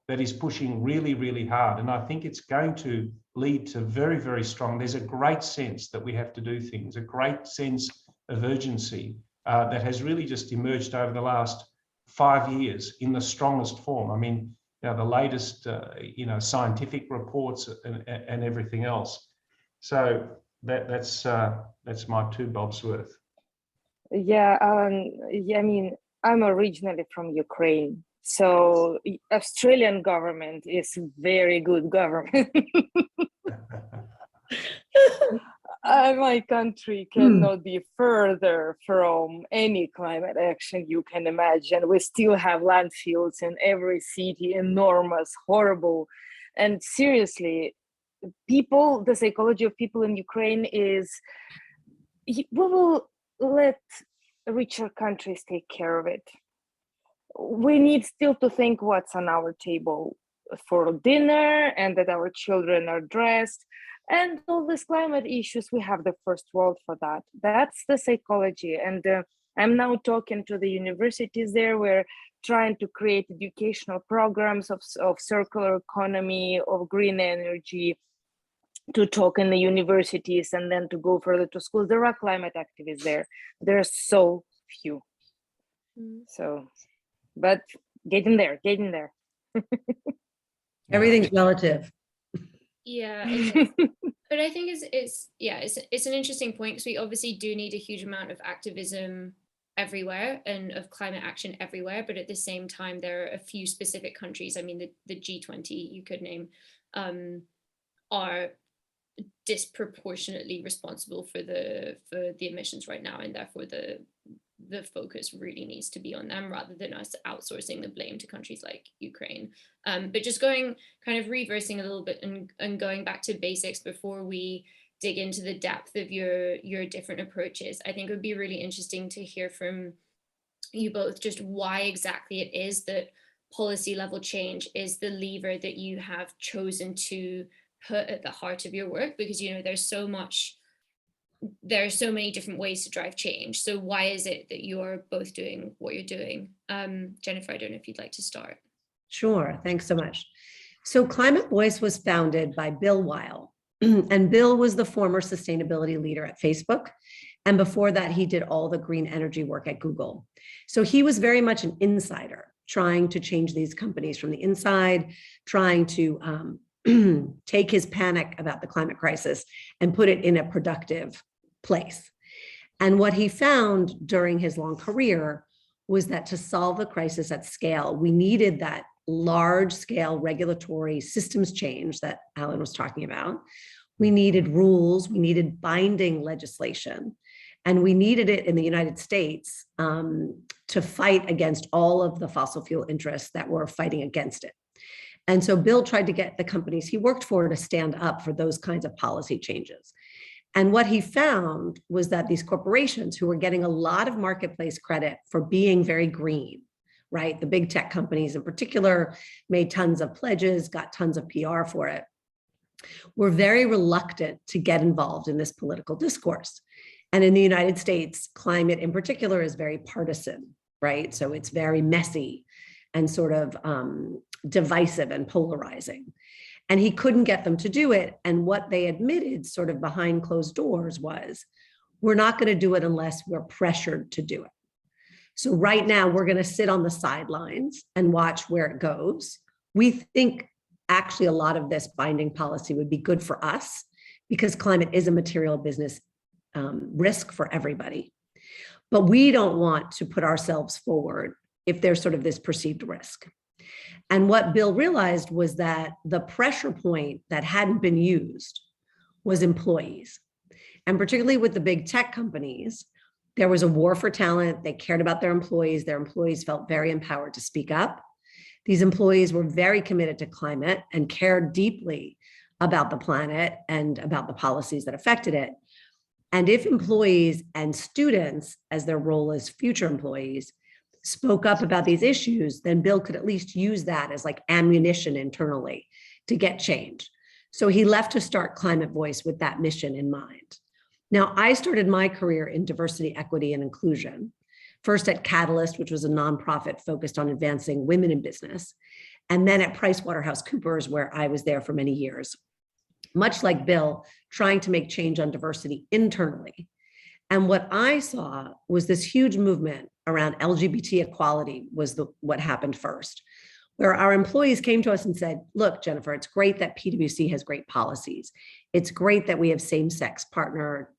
that is pushing really, really hard. And I think it's going to lead to very, very strong. There's a great sense that we have to do things, a great sense of urgency. that has really just emerged over the last 5 years in the strongest form. I mean, the latest, scientific reports and everything else. So that's my 2 bobs worth. Yeah, I mean, I'm originally from Ukraine, so Australian government is very good government. My country cannot be further from any climate action you can imagine. We still have landfills in every city, enormous, horrible. And seriously, the psychology of people in Ukraine is, we will let richer countries take care of it. We need still to think what's on our table for dinner and that our children are dressed. And all these climate issues, we have the first world for that. That's the psychology. And I'm now talking to the universities there. We're trying to create educational programs of circular economy, of green energy, to talk in the universities and then to go further to schools. There are climate activists there. There are so few. So, but getting there. Everything's relative. Yeah, but I think it's an interesting point, because we obviously do need a huge amount of activism everywhere and of climate action everywhere, but at the same time there are a few specific countries, I mean the G20 you could name, are disproportionately responsible for the emissions right now, and therefore the focus really needs to be on them rather than us outsourcing the blame to countries like Ukraine. But just kind of reversing a little bit and going back to basics before we dig into the depth of your different approaches, I think it would be really interesting to hear from you both just why exactly it is that policy level change is the lever that you have chosen to put at the heart of your work, because there are so many different ways to drive change. So why is it that you're both doing what you're doing? Jennifer, I don't know if you'd like to start. Sure, thanks so much. So ClimateVoice was founded by Bill WEAll, and Bill was the former sustainability leader at Facebook. And before that, he did all the green energy work at Google. So he was very much an insider, trying to change these companies from the inside, trying to take his panic about the climate crisis and put it in a productive place. And what he found during his long career was that to solve the crisis at scale, we needed that large scale regulatory systems change that Alan was talking about. We needed rules, we needed binding legislation, and we needed it in the United States to fight against all of the fossil fuel interests that were fighting against it. And so Bill tried to get the companies he worked for to stand up for those kinds of policy changes. And what he found was that these corporations who were getting a lot of marketplace credit for being very green, right? The big tech companies in particular made tons of pledges, got tons of PR for it, were very reluctant to get involved in this political discourse. And in the United States, climate in particular is very partisan, right? So it's very messy and sort of divisive and polarizing. And he couldn't get them to do it. And what they admitted sort of behind closed doors was, we're not going to do it unless we're pressured to do it. So right now we're going to sit on the sidelines and watch where it goes. We think actually a lot of this binding policy would be good for us because climate is a material business risk for everybody. But we don't want to put ourselves forward if there's sort of this perceived risk. And what Bill realized was that the pressure point that hadn't been used was employees. And particularly with the big tech companies, there was a war for talent. They cared about their employees. Their employees felt very empowered to speak up. These employees were very committed to climate and cared deeply about the planet and about the policies that affected it. And if employees and students, as their role as future employees, spoke up about these issues, then Bill could at least use that as like ammunition internally to get change. So he left to start ClimateVoice with that mission in mind. Now, I started my career in diversity, equity, and inclusion, first at Catalyst, which was a nonprofit focused on advancing women in business, and then at PricewaterhouseCoopers, where I was there for many years, much like Bill, trying to make change on diversity internally. And what I saw was this huge movement around LGBT equality was what happened first, where our employees came to us and said, look, Jennifer, it's great that PwC has great policies. It's great that we have same-sex partner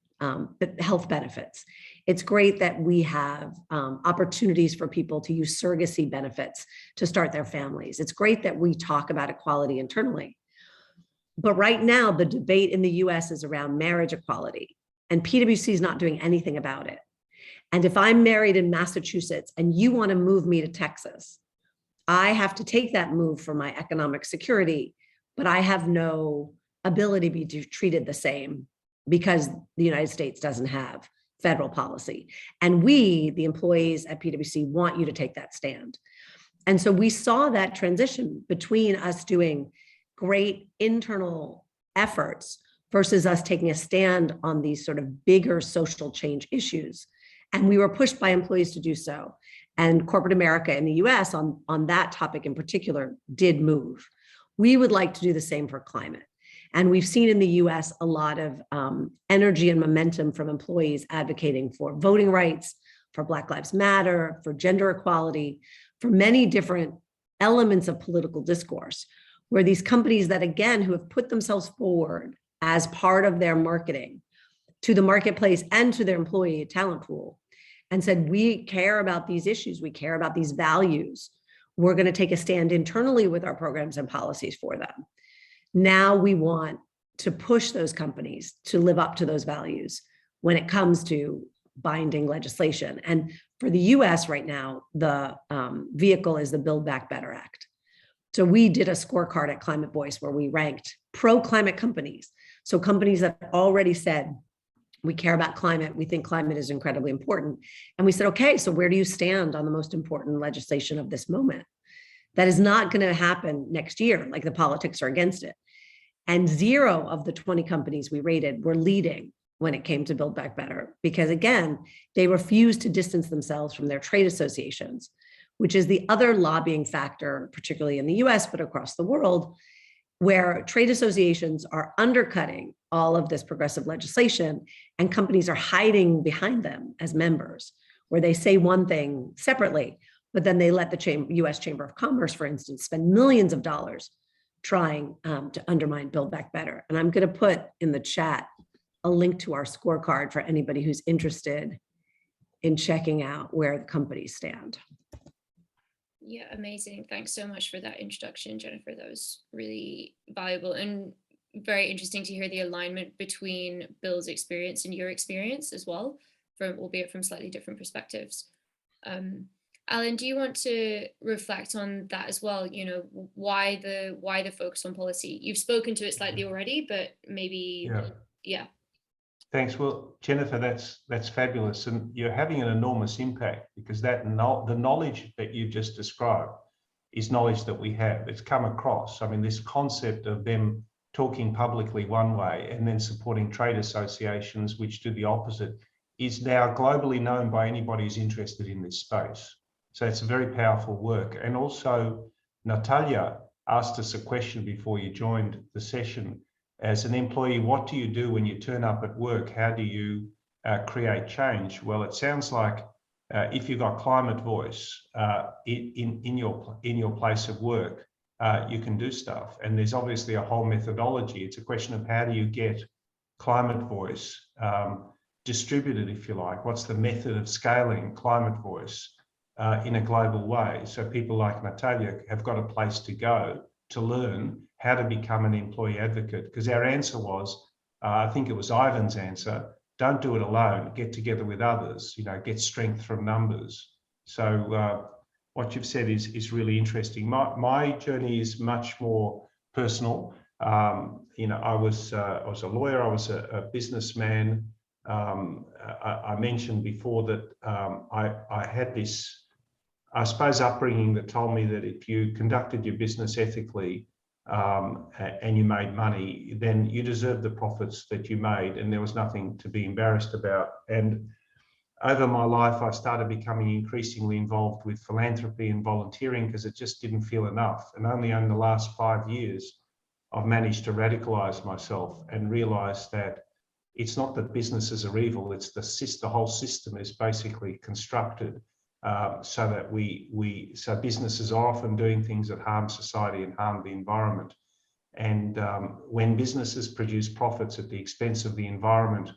health benefits. It's great that we have opportunities for people to use surrogacy benefits to start their families. It's great that we talk about equality internally. But right now, the debate in the US is around marriage equality, and PwC is not doing anything about it. And if I'm married in Massachusetts and you want to move me to Texas, I have to take that move for my economic security, but I have no ability to be treated the same because the United States doesn't have federal policy. And we, the employees at PwC, want you to take that stand. And so we saw that transition between us doing great internal efforts versus us taking a stand on these sort of bigger social change issues. And we were pushed by employees to do so. And corporate America in the US on that topic in particular did move. We would like to do the same for climate. And we've seen in the US a lot of energy and momentum from employees advocating for voting rights, for Black Lives Matter, for gender equality, for many different elements of political discourse, where these companies that, again, who have put themselves forward as part of their marketing to the marketplace and to their employee talent pool and said, we care about these issues, we care about these values, we're going to take a stand internally with our programs and policies for them. Now we want to push those companies to live up to those values when it comes to binding legislation. And for the US right now, the vehicle is the Build Back Better Act. So we did a scorecard at ClimateVoice where we ranked pro-climate companies. So companies that already said, we care about climate, we think climate is incredibly important. And we said, okay, so where do you stand on the most important legislation of this moment? That is not going to happen next year, like the politics are against it. And 0 of the 20 companies we rated were leading when it came to Build Back Better, because again, they refused to distance themselves from their trade associations, which is the other lobbying factor, particularly in the US, but across the world, where trade associations are undercutting all of this progressive legislation and companies are hiding behind them as members, where they say one thing separately, but then they let the US Chamber of Commerce, for instance, spend millions of dollars trying to undermine Build Back Better. And I'm going to put in the chat a link to our scorecard for anybody who's interested in checking out where the companies stand. Yeah, amazing. Thanks so much for that introduction, Jennifer. That was really valuable and very interesting to hear the alignment between Bill's experience and your experience as well, albeit from slightly different perspectives. Alan, do you want to reflect on that as well? You know, why the focus on policy? You've spoken to it slightly already, but maybe, yeah. Thanks. Well, Jennifer, that's fabulous, and you're having an enormous impact because the knowledge that you just described is knowledge that we have. It's come across. I mean, this concept of them talking publicly one way and then supporting trade associations which do the opposite is now globally known by anybody who's interested in this space. So it's a very powerful work. And also, Natalia asked us a question before you joined the session. As an employee, what do you do when you turn up at work? How do you create change? Well, it sounds like if you've got ClimateVoice in your place of work, you can do stuff. And there's obviously a whole methodology. It's a question of how do you get ClimateVoice distributed, if you like. What's the method of scaling ClimateVoice in a global way? So people like Natalia have got a place to go to learn how to become an employee advocate, because our answer was, I think it was Ivan's answer, don't do it alone, get together with others, you know, get strength from numbers. So what you've said is really interesting. My journey is much more personal. You know, I was a lawyer, I was a businessman. I mentioned before that I had this, I suppose, upbringing that told me that if you conducted your business ethically and you made money, then you deserved the profits that you made, and there was nothing to be embarrassed about. And over my life, I started becoming increasingly involved with philanthropy and volunteering because it just didn't feel enough. And only in the last 5 years, I've managed to radicalize myself and realize that it's not that businesses are evil, it's the whole system is basically constructed so that so businesses are often doing things that harm society and harm the environment. And when businesses produce profits at the expense of the environment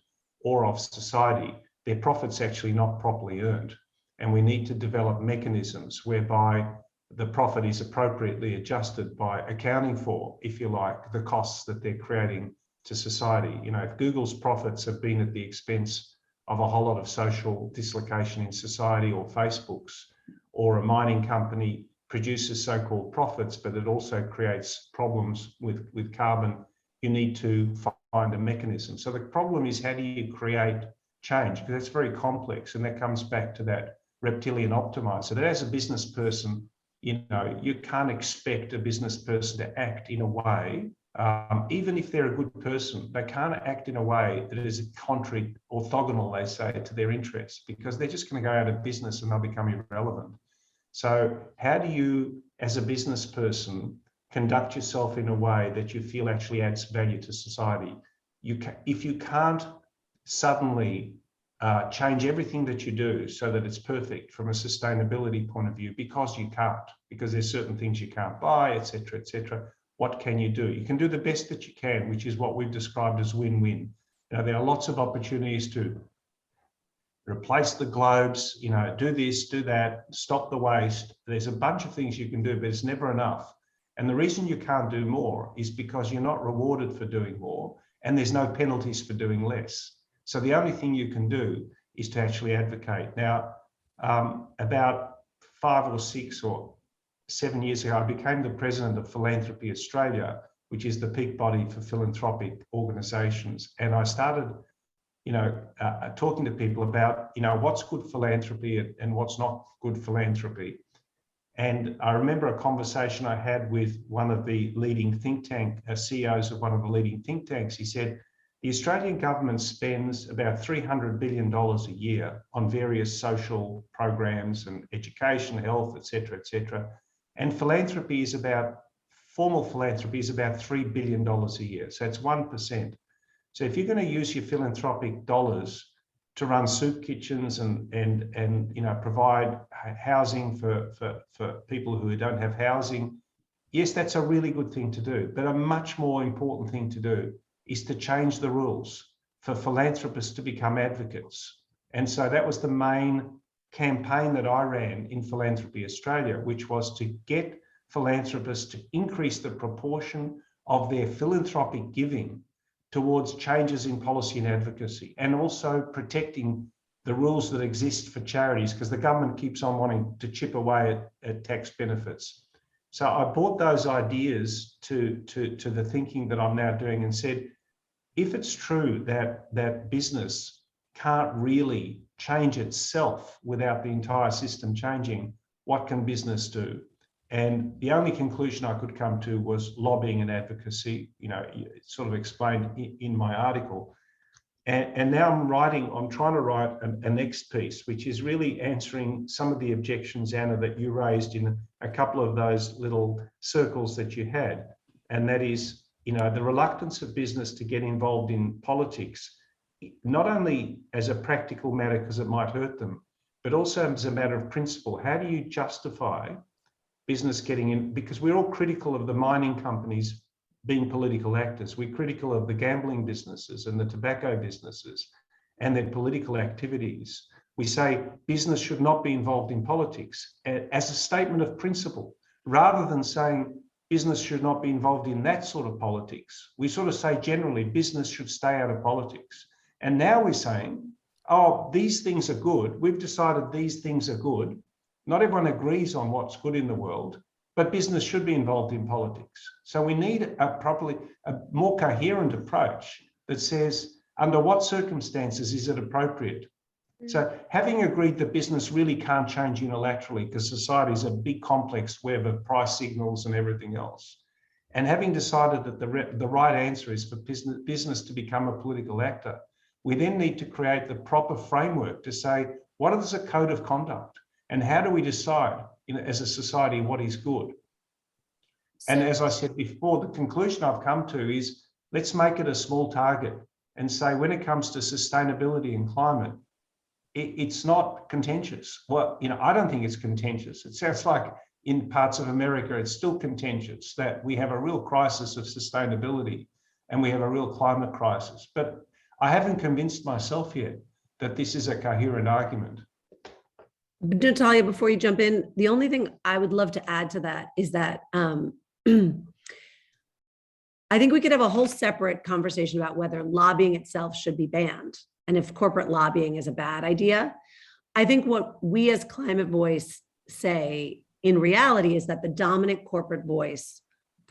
or of society, their profits actually not properly earned. And we need to develop mechanisms whereby the profit is appropriately adjusted by accounting for, if you like, the costs that they're creating to society. You know, if Google's profits have been at the expense of a whole lot of social dislocation in society, or Facebook's, or a mining company produces so-called profits, but it also creates problems with carbon, you need to find a mechanism. So the problem is, how do you create change? Because it's very complex, and that comes back to that reptilian optimizer. That as a business person, you know, you can't expect a business person to act in a way, even if they're a good person, they can't act in a way that is contrary, orthogonal, they say, to their interests, because they're just going to go out of business and they'll become irrelevant. So how do you, as a business person, conduct yourself in a way that you feel actually adds value to society? If you can't suddenly change everything that you do so that it's perfect from a sustainability point of view, because you can't, because there's certain things you can't buy, etc., etc. What can you do? You can do the best that you can, which is what we've described as win-win. You know, there are lots of opportunities to replace the globes, you know, do this, do that, stop the waste. There's a bunch of things you can do, but it's never enough. And the reason you can't do more is because you're not rewarded for doing more, and there's no penalties for doing less. So the only thing you can do is to actually advocate. Now, about 5 or 6 or 7 years ago, I became the president of Philanthropy Australia, which is the peak body for philanthropic organisations. And I started, you know, talking to people about, you know, what's good philanthropy and what's not good philanthropy. And I remember a conversation I had with one of the leading think tank CEOs of one of the leading think tanks. He said, the Australian government spends about $300 billion a year on various social programs and education, health, etc., etc. And philanthropy is about, formal philanthropy is about $3 billion a year. So it's 1%. So if you're going to use your philanthropic dollars to run soup kitchens and you know, provide housing for people who don't have housing, yes, that's a really good thing to do. But a much more important thing to do is to change the rules for philanthropists to become advocates. And so that was the main campaign that I ran in Philanthropy Australia, which was to get philanthropists to increase the proportion of their philanthropic giving towards changes in policy and advocacy, and also protecting the rules that exist for charities, because the government keeps on wanting to chip away at tax benefits. So I brought those ideas to the thinking that I'm now doing and said, if it's true that business can't really change itself without the entire system changing, what can business do? And the only conclusion I could come to was lobbying and advocacy, you know, sort of explained in my article. And now I'm trying to write a next piece, which is really answering some of the objections, Anna, that you raised in a couple of those little circles that you had. And that is, you know, the reluctance of business to get involved in politics, not only as a practical matter because it might hurt them, but also as a matter of principle. How do you justify business getting in? Because we're all critical of the mining companies being political actors. We're critical of the gambling businesses and the tobacco businesses and their political activities. We say business should not be involved in politics as a statement of principle, rather than saying business should not be involved in that sort of politics. We sort of say generally business should stay out of politics. And now we're saying, oh, these things are good. We've decided these things are good. Not everyone agrees on what's good in the world, but business should be involved in politics. So we need a more coherent approach that says, under what circumstances is it appropriate? So having agreed that business really can't change unilaterally because society is a big complex web of price signals and everything else, and having decided that the right answer is for business to become a political actor, we then need to create the proper framework to say, what is a code of conduct? And how do we decide, you know, as a society, what is good? And as I said before, the conclusion I've come to is, let's make it a small target. and say, when it comes to sustainability and climate, it's not contentious. Well, I don't think it's contentious. It sounds like in parts of America, it's still contentious that we have a real crisis of sustainability and we have a real climate crisis. But I haven't convinced myself yet that this is a coherent argument. Natalia, before you jump in, the only thing I would love to add to that is that I think we could have a whole separate conversation about whether lobbying itself should be banned and if corporate lobbying is a bad idea. I think what we as ClimateVoice say in reality is that the dominant corporate voice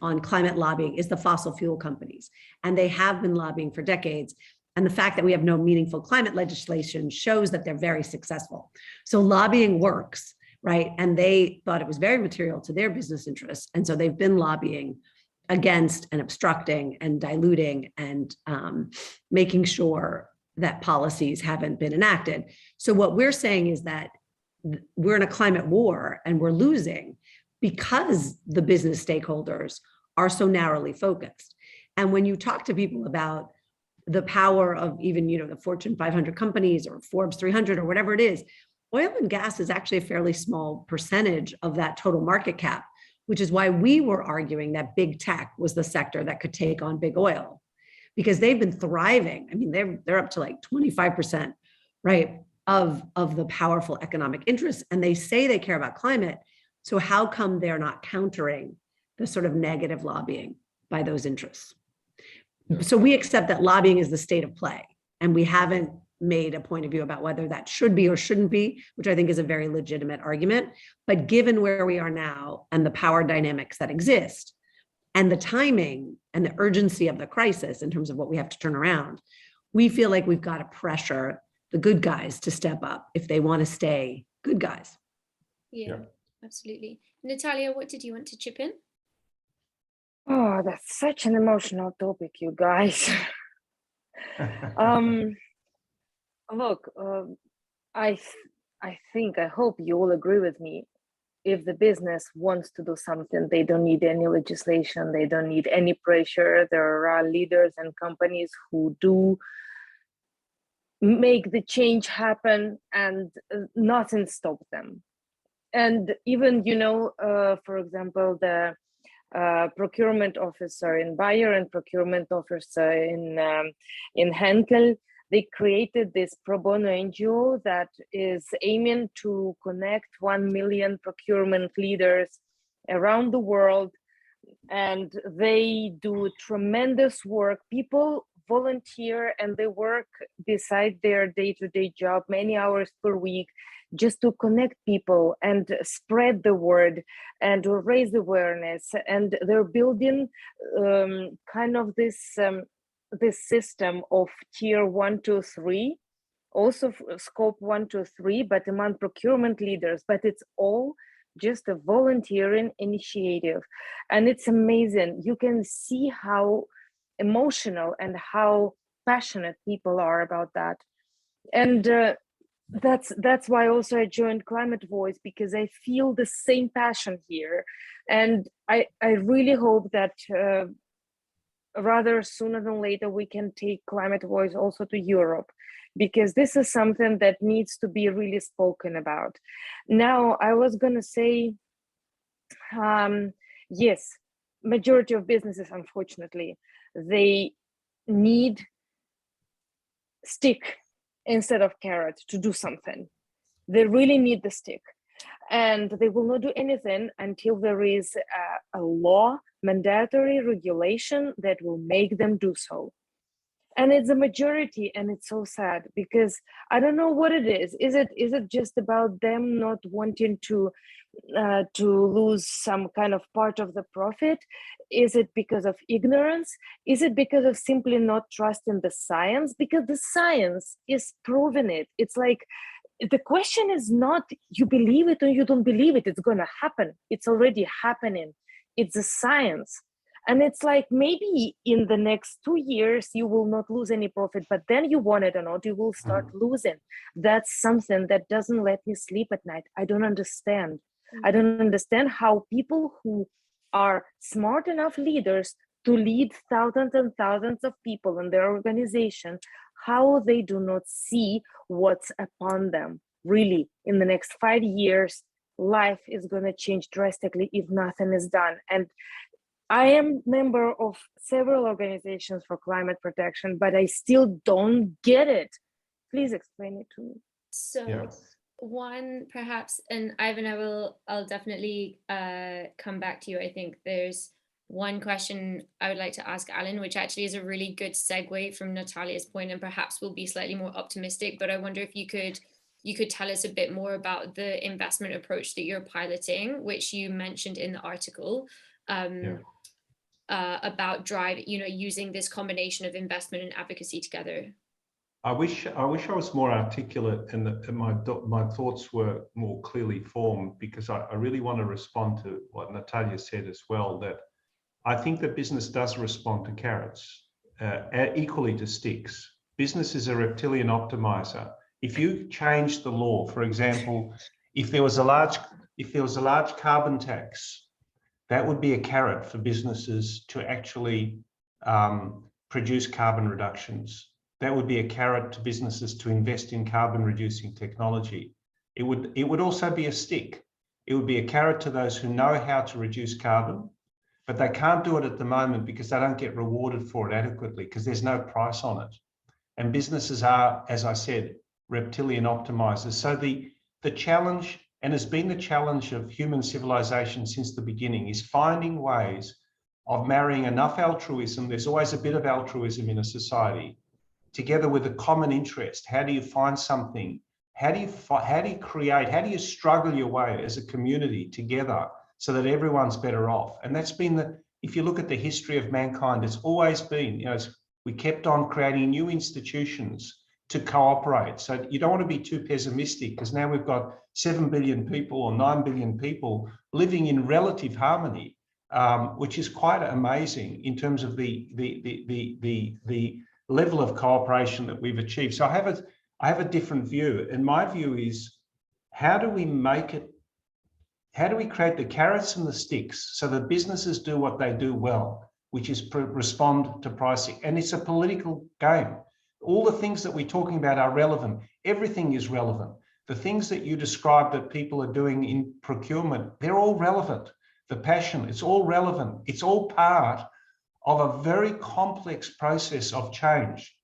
on climate lobbying is the fossil fuel companies, and they have been lobbying for decades. And the fact that we have no meaningful climate legislation shows that they're very successful. So lobbying works, right? And they thought it was very material to their business interests. And so they've been lobbying against and obstructing and diluting and making sure that policies haven't been enacted. So what we're saying is that we're in a climate war and we're losing because the business stakeholders are so narrowly focused. And when you talk to people about the power of even, the Fortune 500 companies or Forbes 300 or whatever it is, oil and gas is actually a fairly small percentage of that total market cap, which is why we were arguing that big tech was the sector that could take on big oil, because they've been thriving. I mean, they're up to like 25%, right, of the powerful economic interests, and they say they care about climate. So how come they're not countering the sort of negative lobbying by those interests? So we accept that lobbying is the state of play, and we haven't made a point of view about whether that should be or shouldn't be, which I think is a very legitimate argument. But given where we are now and the power dynamics that exist and the timing and the urgency of the crisis in terms of what we have to turn around, we feel like we've got to pressure the good guys to step up if they want to stay good guys. Yeah, absolutely. Natalia, what did you want to chip in? Oh, that's such an emotional topic, you guys. Look, I hope you all agree with me. If the business wants to do something, they don't need any legislation, they don't need any pressure. There are leaders and companies who do make the change happen and nothing stops them. And even, for example, the procurement officer in Bayer and procurement officer in Henkel, they created this pro bono NGO that is aiming to connect 1 million procurement leaders around the world. And they do tremendous work. People volunteer and they work beside their day-to-day job, many hours per week, just to connect people and spread the word and to raise awareness. And they're building kind of this system of tier 1, 2, 3, also scope 1, 2, 3, but among procurement leaders. But it's all just a volunteering initiative. And it's amazing. You can see how emotional and how passionate people are about that. And that's why also I joined ClimateVoice, because I feel the same passion here. And I really hope that rather sooner than later we can take ClimateVoice also to Europe, because this is something that needs to be really spoken about. Now, I was going to say, yes, majority of businesses, unfortunately, they need stick instead of carrot to do something. They really need the stick, and they will not do anything until there is a law, mandatory regulation that will make them do so. And it's a majority, and it's so sad, because I don't know what it is. Is it just about them not wanting to lose some kind of part of the profit? Is it because of ignorance? Is it because of simply not trusting the science? Because the science is proving it. It's like, the question is not you believe it or you don't believe it. It's going to happen. It's already happening. It's a science. And it's like, maybe in the next 2 years, you will not lose any profit, but then you want it or not, you will start losing. That's something that doesn't let me sleep at night. I don't understand. I don't understand how people who are smart enough leaders to lead thousands and thousands of people in their organization, how they do not see what's upon them. Really, in the next 5 years, life is going to change drastically if nothing is done. And I am member of several organizations for climate protection, but I still don't get it. Please explain it to me. So one perhaps, and Ivan, I'll definitely come back to you. I think there's one question I would like to ask Allyn, which actually is a really good segue from Natalia's point, and perhaps will be slightly more optimistic, but I wonder if you could tell us a bit more about the investment approach that you're piloting, which you mentioned in the article, about using this combination of investment and advocacy together. I wish I was more articulate and that my thoughts were more clearly formed, because I really want to respond to what Natalia said as well, that I think that business does respond to carrots, equally to sticks. Business is a reptilian optimizer. If you change the law, for example, if there was a large carbon tax, that would be a carrot for businesses to actually produce carbon reductions. That would be a carrot to businesses to invest in carbon reducing technology. It would also be a stick. It would be a carrot to those who know how to reduce carbon, but they can't do it at the moment because they don't get rewarded for it adequately because there's no price on it. And businesses are, as I said, reptilian optimizers. So the challenge, and has been the challenge of human civilization since the beginning, is finding ways of marrying enough altruism. There's always a bit of altruism in a society, together with a common interest. How do you find something? How do you create? How do you struggle your way as a community together so that everyone's better off? And that's been if you look at the history of mankind, it's always been, we kept on creating new institutions to cooperate. So you don't want to be too pessimistic, because now we've got 7 billion people or 9 billion people living in relative harmony, which is quite amazing in terms of the level of cooperation that we've achieved. So I have a different view, and my view is, how do we create the carrots and the sticks so that businesses do what they do well, which is respond to pricing? And it's a political game. All the things that we're talking about are relevant. Everything is relevant. The things that you describe that people are doing in procurement, they're all relevant. The passion, it's all relevant. It's all part of a very complex process of change.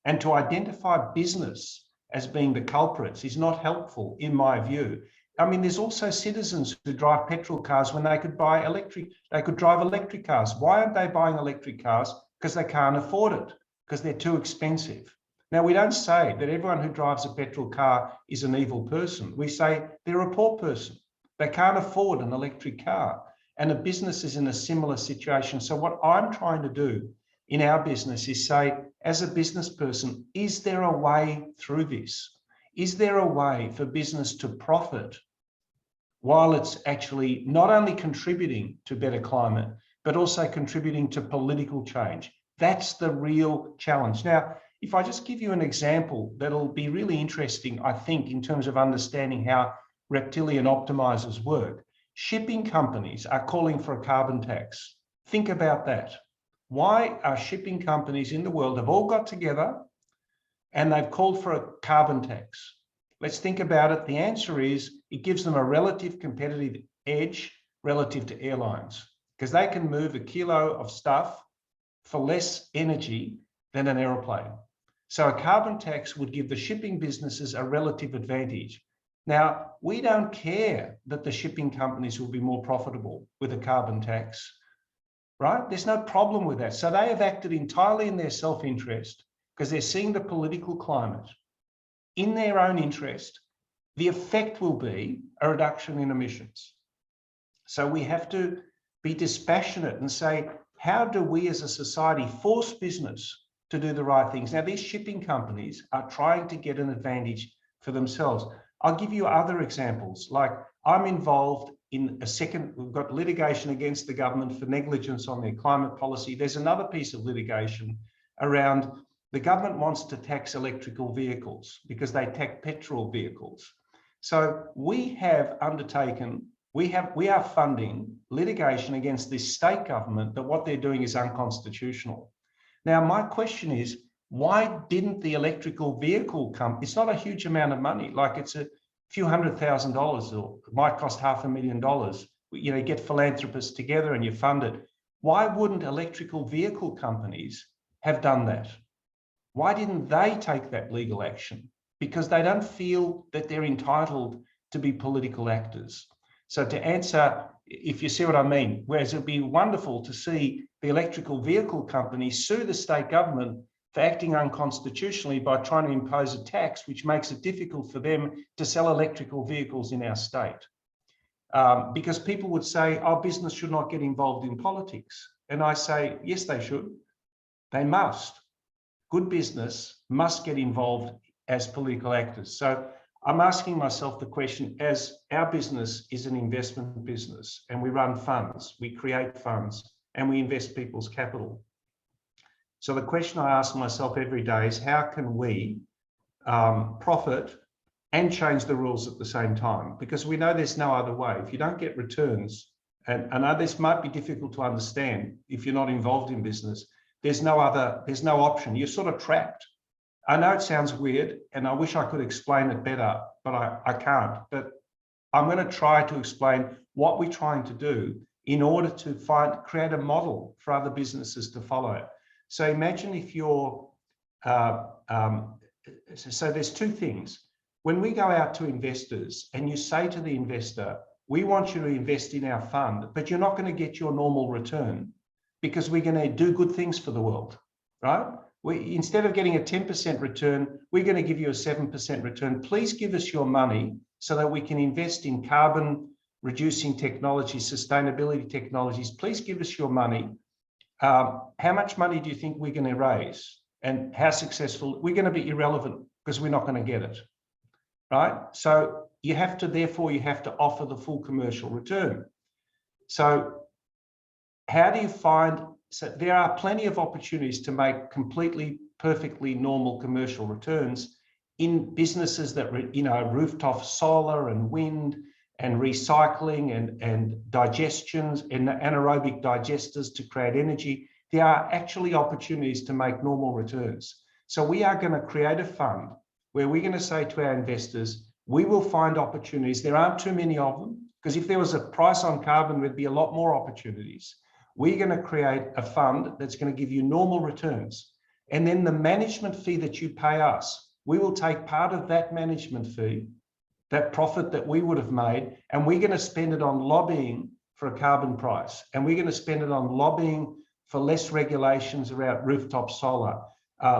And to identify business as being the culprits is not helpful, in my view. I mean, there's also citizens who drive petrol cars when they could drive electric cars. Why aren't they buying electric cars? Because they can't afford it, because they're too expensive. Now, we don't say that everyone who drives a petrol car is an evil person. We say they're a poor person. They can't afford an electric car. And a business is in a similar situation. So what I'm trying to do in our business is say, as a business person, is there a way through this? Is there a way for business to profit while it's actually not only contributing to better climate, but also contributing to political change? That's the real challenge. Now, if I just give you an example that'll be really interesting, I think, in terms of understanding how reptilian optimizers work. Shipping companies are calling for a carbon tax. Think about that. Why are shipping companies in the world have all got together and they've called for a carbon tax? Let's think about it. The answer is it gives them a relative competitive edge relative to airlines, because they can move a kilo of stuff for less energy than an aeroplane. So a carbon tax would give the shipping businesses a relative advantage. Now, we don't care that the shipping companies will be more profitable with a carbon tax, right? There's no problem with that. So they have acted entirely in their self-interest because they're seeing the political climate in their own interest. The effect will be a reduction in emissions. So we have to be dispassionate and say, how do we as a society force business to do the right things? Now, these shipping companies are trying to get an advantage for themselves. I'll give you other examples. Like, I'm involved in we've got litigation against the government for negligence on their climate policy. There's another piece of litigation around the government wants to tax electrical vehicles because they tax petrol vehicles. So we have undertaken we are funding litigation against this state government that what they're doing is unconstitutional. Now, my question is, why didn't the electrical vehicle come? It's not a huge amount of money, like it's a few $100,000, or it might cost $500,000. You know, you get philanthropists together and you fund it. Why wouldn't electrical vehicle companies have done that? Why didn't they take that legal action? Because they don't feel that they're entitled to be political actors. So to answer, if you see what I mean, whereas it'd be wonderful to see the electrical vehicle companies sue the state government for acting unconstitutionally by trying to impose a tax which makes it difficult for them to sell electrical vehicles in our state. Because people would say, oh, business should not get involved in politics. And I say, yes, they should. They must. Good business must get involved as political actors. So I'm asking myself the question, as our business is an investment business and we run funds, we create funds and we invest people's capital. So the question I ask myself every day is, how can we profit and change the rules at the same time? Because we know there's no other way. If you don't get returns, and I know this might be difficult to understand if you're not involved in business, there's no option. You're sort of trapped. I know it sounds weird and I wish I could explain it better, but I can't. But I'm going to try to explain what we're trying to do in order to create a model for other businesses to follow. So imagine if you're, so there's two things. When we go out to investors and you say to the investor, we want you to invest in our fund, but you're not going to get your normal return because we're going to do good things for the world, right? Instead of getting a 10% return, we're going to give you a 7% return. Please give us your money so that we can invest in carbon reducing technologies, sustainability technologies. Please give us your money. How much money do you think we're going to raise? And how successful? We're going to be irrelevant because we're not going to get it, right? So therefore you have to offer the full commercial return. So how do you find? So there are plenty of opportunities to make completely, perfectly normal commercial returns in businesses that, rooftop solar and wind and recycling and digestions and anaerobic digesters to create energy. There are actually opportunities to make normal returns. So we are going to create a fund where we're going to say to our investors, we will find opportunities. There aren't too many of them, because if there was a price on carbon, there'd be a lot more opportunities. We're going to create a fund that's going to give you normal returns. And then the management fee that you pay us, we will take part of that management fee, that profit that we would have made, and we're going to spend it on lobbying for a carbon price. And we're going to spend it on lobbying for less regulations around rooftop solar,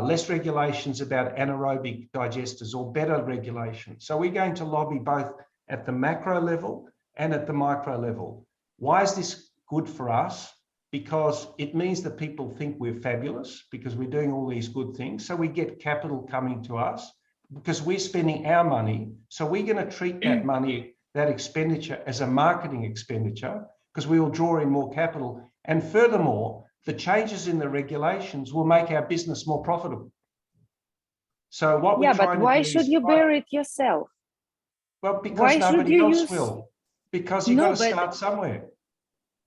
less regulations about anaerobic digesters, or better regulation. So we're going to lobby both at the macro level and at the micro level. Why is this good for us? Because it means that people think we're fabulous because we're doing all these good things. So we get capital coming to us because we're spending our money. So we're going to treat that money, that expenditure, as a marketing expenditure because we will draw in more capital. And furthermore, the changes in the regulations will make our business more profitable. So what we're trying to do is... Yeah, but why should you bear it yourself? Well, because nobody else will. Because you've got to start somewhere.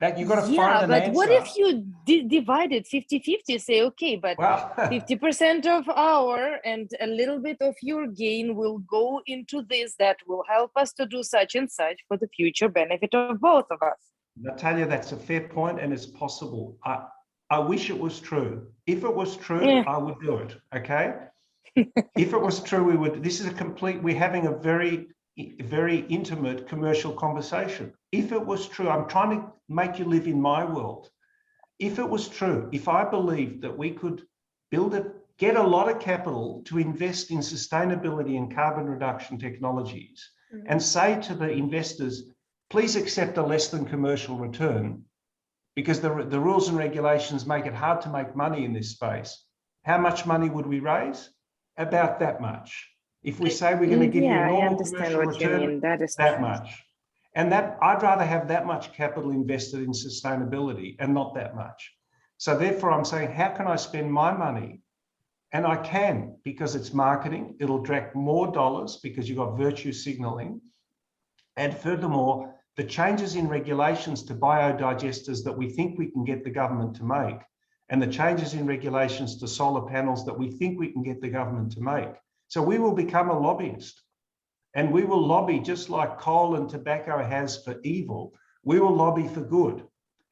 That you've got to find an answer. Yeah, but what if you divide it 50-50, say, okay, but 50% of our and a little bit of your gain will go into this that will help us to do such and such for the future benefit of both of us. Natalia, that's a fair point and it's possible. I wish it was true. If it was true, I would do it, okay? If it was true, we would. This is we're having a very intimate commercial conversation. If it was true, I'm trying to make you live in my world. If it was true, if I believed that we could get a lot of capital to invest in sustainability and carbon reduction technologies and say to the investors, please accept a less than commercial return because the rules and regulations make it hard to make money in this space. How much money would we raise? About that much. If we say we're going to give you a normal commercial return, that much. And I'd rather have that much capital invested in sustainability and not that much. So therefore I'm saying, how can I spend my money? And I can, because it's marketing. It'll attract more dollars because you've got virtue signaling. And furthermore, the changes in regulations to biodigesters that we think we can get the government to make, and the changes in regulations to solar panels that we think we can get the government to make. So we will become a lobbyist, and we will lobby just like coal and tobacco has for evil. We will lobby for good.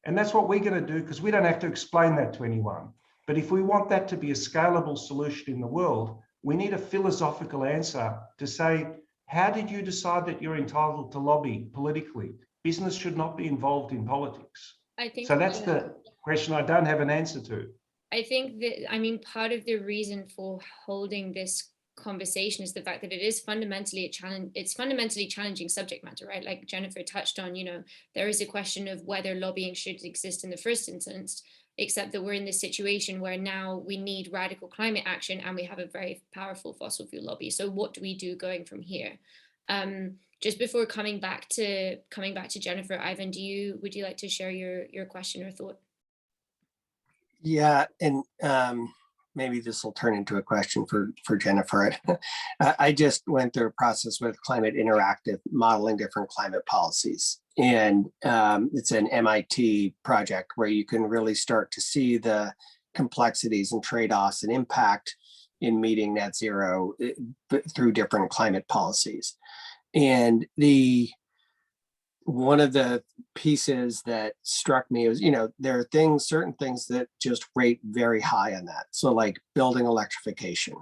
And that's what we're going to do, because we don't have to explain that to anyone. But if we want that to be a scalable solution in the world, we need a philosophical answer to say, how did you decide that you're entitled to lobby politically? Business should not be involved in politics. I think so. That's the question I don't have an answer to. I think that, I mean, part of the reason for holding this conversation is the fact that it is fundamentally a challenge. It's fundamentally challenging subject matter, right? Like Jennifer touched on, you know, there is a question of whether lobbying should exist in the first instance, except that we're in this situation where now we need radical climate action and we have a very powerful fossil fuel lobby. So what do we do going from here? Just before coming back to Jennifer, Ivan, would you like to share your question or thought? Yeah, and maybe this will turn into a question for Jennifer. I just went through a process with Climate Interactive, modeling different climate policies. And it's an MIT project where you can really start to see the complexities and trade-offs and impact in meeting net zero through different climate policies. And one of the pieces that struck me was, you know, there are certain things that just rate very high on that. So like building electrification,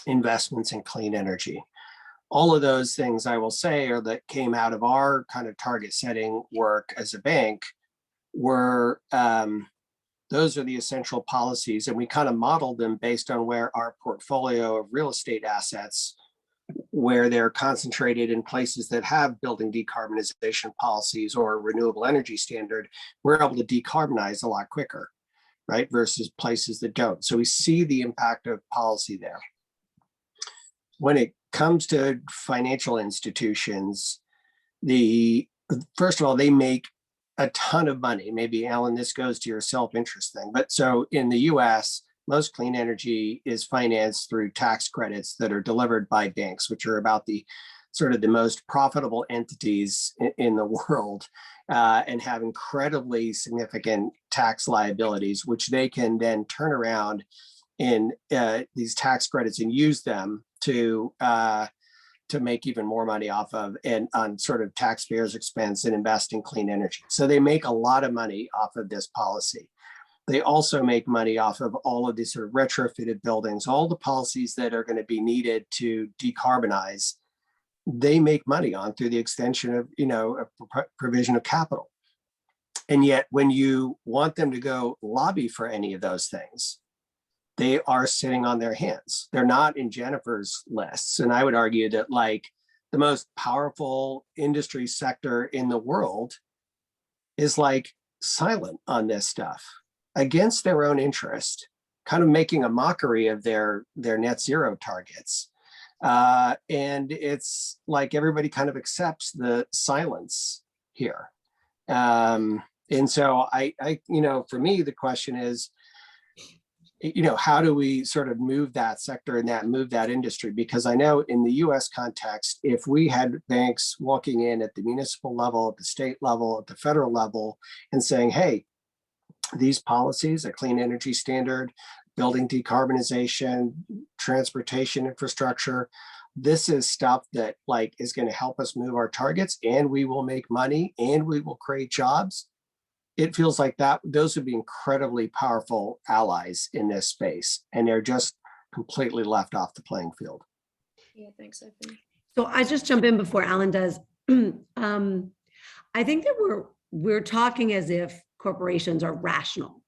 investments in clean energy. All of those things I will say are that came out of our kind of target setting work as a bank were, those are the essential policies. And we kind of modeled them based on where our portfolio of real estate assets, where they're concentrated in places that have building decarbonization policies or renewable energy standard, we're able to decarbonize a lot quicker, right? Versus places that don't. So we see the impact of policy there. When it comes to financial institutions, first of all, they make a ton of money. Maybe, Alan, this goes to your self-interest thing. But so in the US, most clean energy is financed through tax credits that are delivered by banks, which are about the sort of the most profitable entities in the world and have incredibly significant tax liabilities, which they can then turn around in these tax credits and use them to make even more money off of and on sort of taxpayers' expense and invest in clean energy. So they make a lot of money off of this policy. They also make money off of all of these sort of retrofitted buildings, all the policies that are going to be needed to decarbonize. They make money on through the extension of, you know, a provision of capital. And yet when you want them to go lobby for any of those things, they are sitting on their hands. They're not in Jennifer's lists. And I would argue that like the most powerful industry sector in the world is like silent on this stuff against their own interest, kind of making a mockery of their net zero targets. And it's like everybody kind of accepts the silence here. And so I, you know, for me, the question is, you know, how do we sort of move that sector and move that industry? Because I know in the US context, if we had banks walking in at the municipal level, at the state level, at the federal level, and saying, hey, these policies, a clean energy standard, building decarbonization, transportation infrastructure, this is stuff that like is going to help us move our targets, and we will make money and we will create jobs. It feels like that those would be incredibly powerful allies in this space, and they're just completely left off the playing field. Yeah, thanks, Ivan. So I just jump in before Alan does. I think that we're talking as if corporations are rational.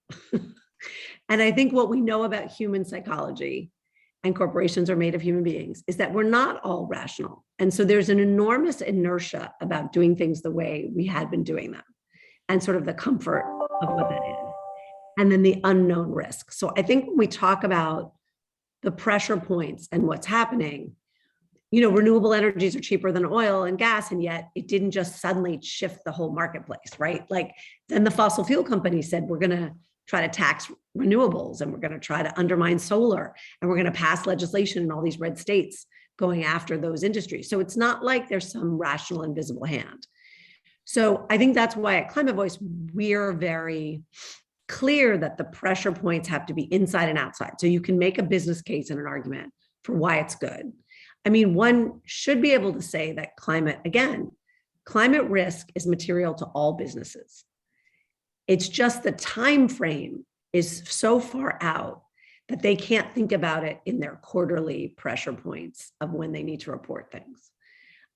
And I think what we know about human psychology, and corporations are made of human beings, is that we're not all rational. And so there's an enormous inertia about doing things the way we had been doing them, and sort of the comfort of what that is, and then the unknown risk. So I think when we talk about the pressure points and what's happening, you know, renewable energies are cheaper than oil and gas, and yet it didn't just suddenly shift the whole marketplace, right? Like then the fossil fuel companies said, we're going to try to tax renewables, and we're going to try to undermine solar, and we're going to pass legislation in all these red states going after those industries. So it's not like there's some rational invisible hand. So I think that's why at ClimateVoice, we're very clear that the pressure points have to be inside and outside. So you can make a business case and an argument for why it's good. I mean, one should be able to say that climate risk is material to all businesses. It's just the time frame is so far out that they can't think about it in their quarterly pressure points of when they need to report things.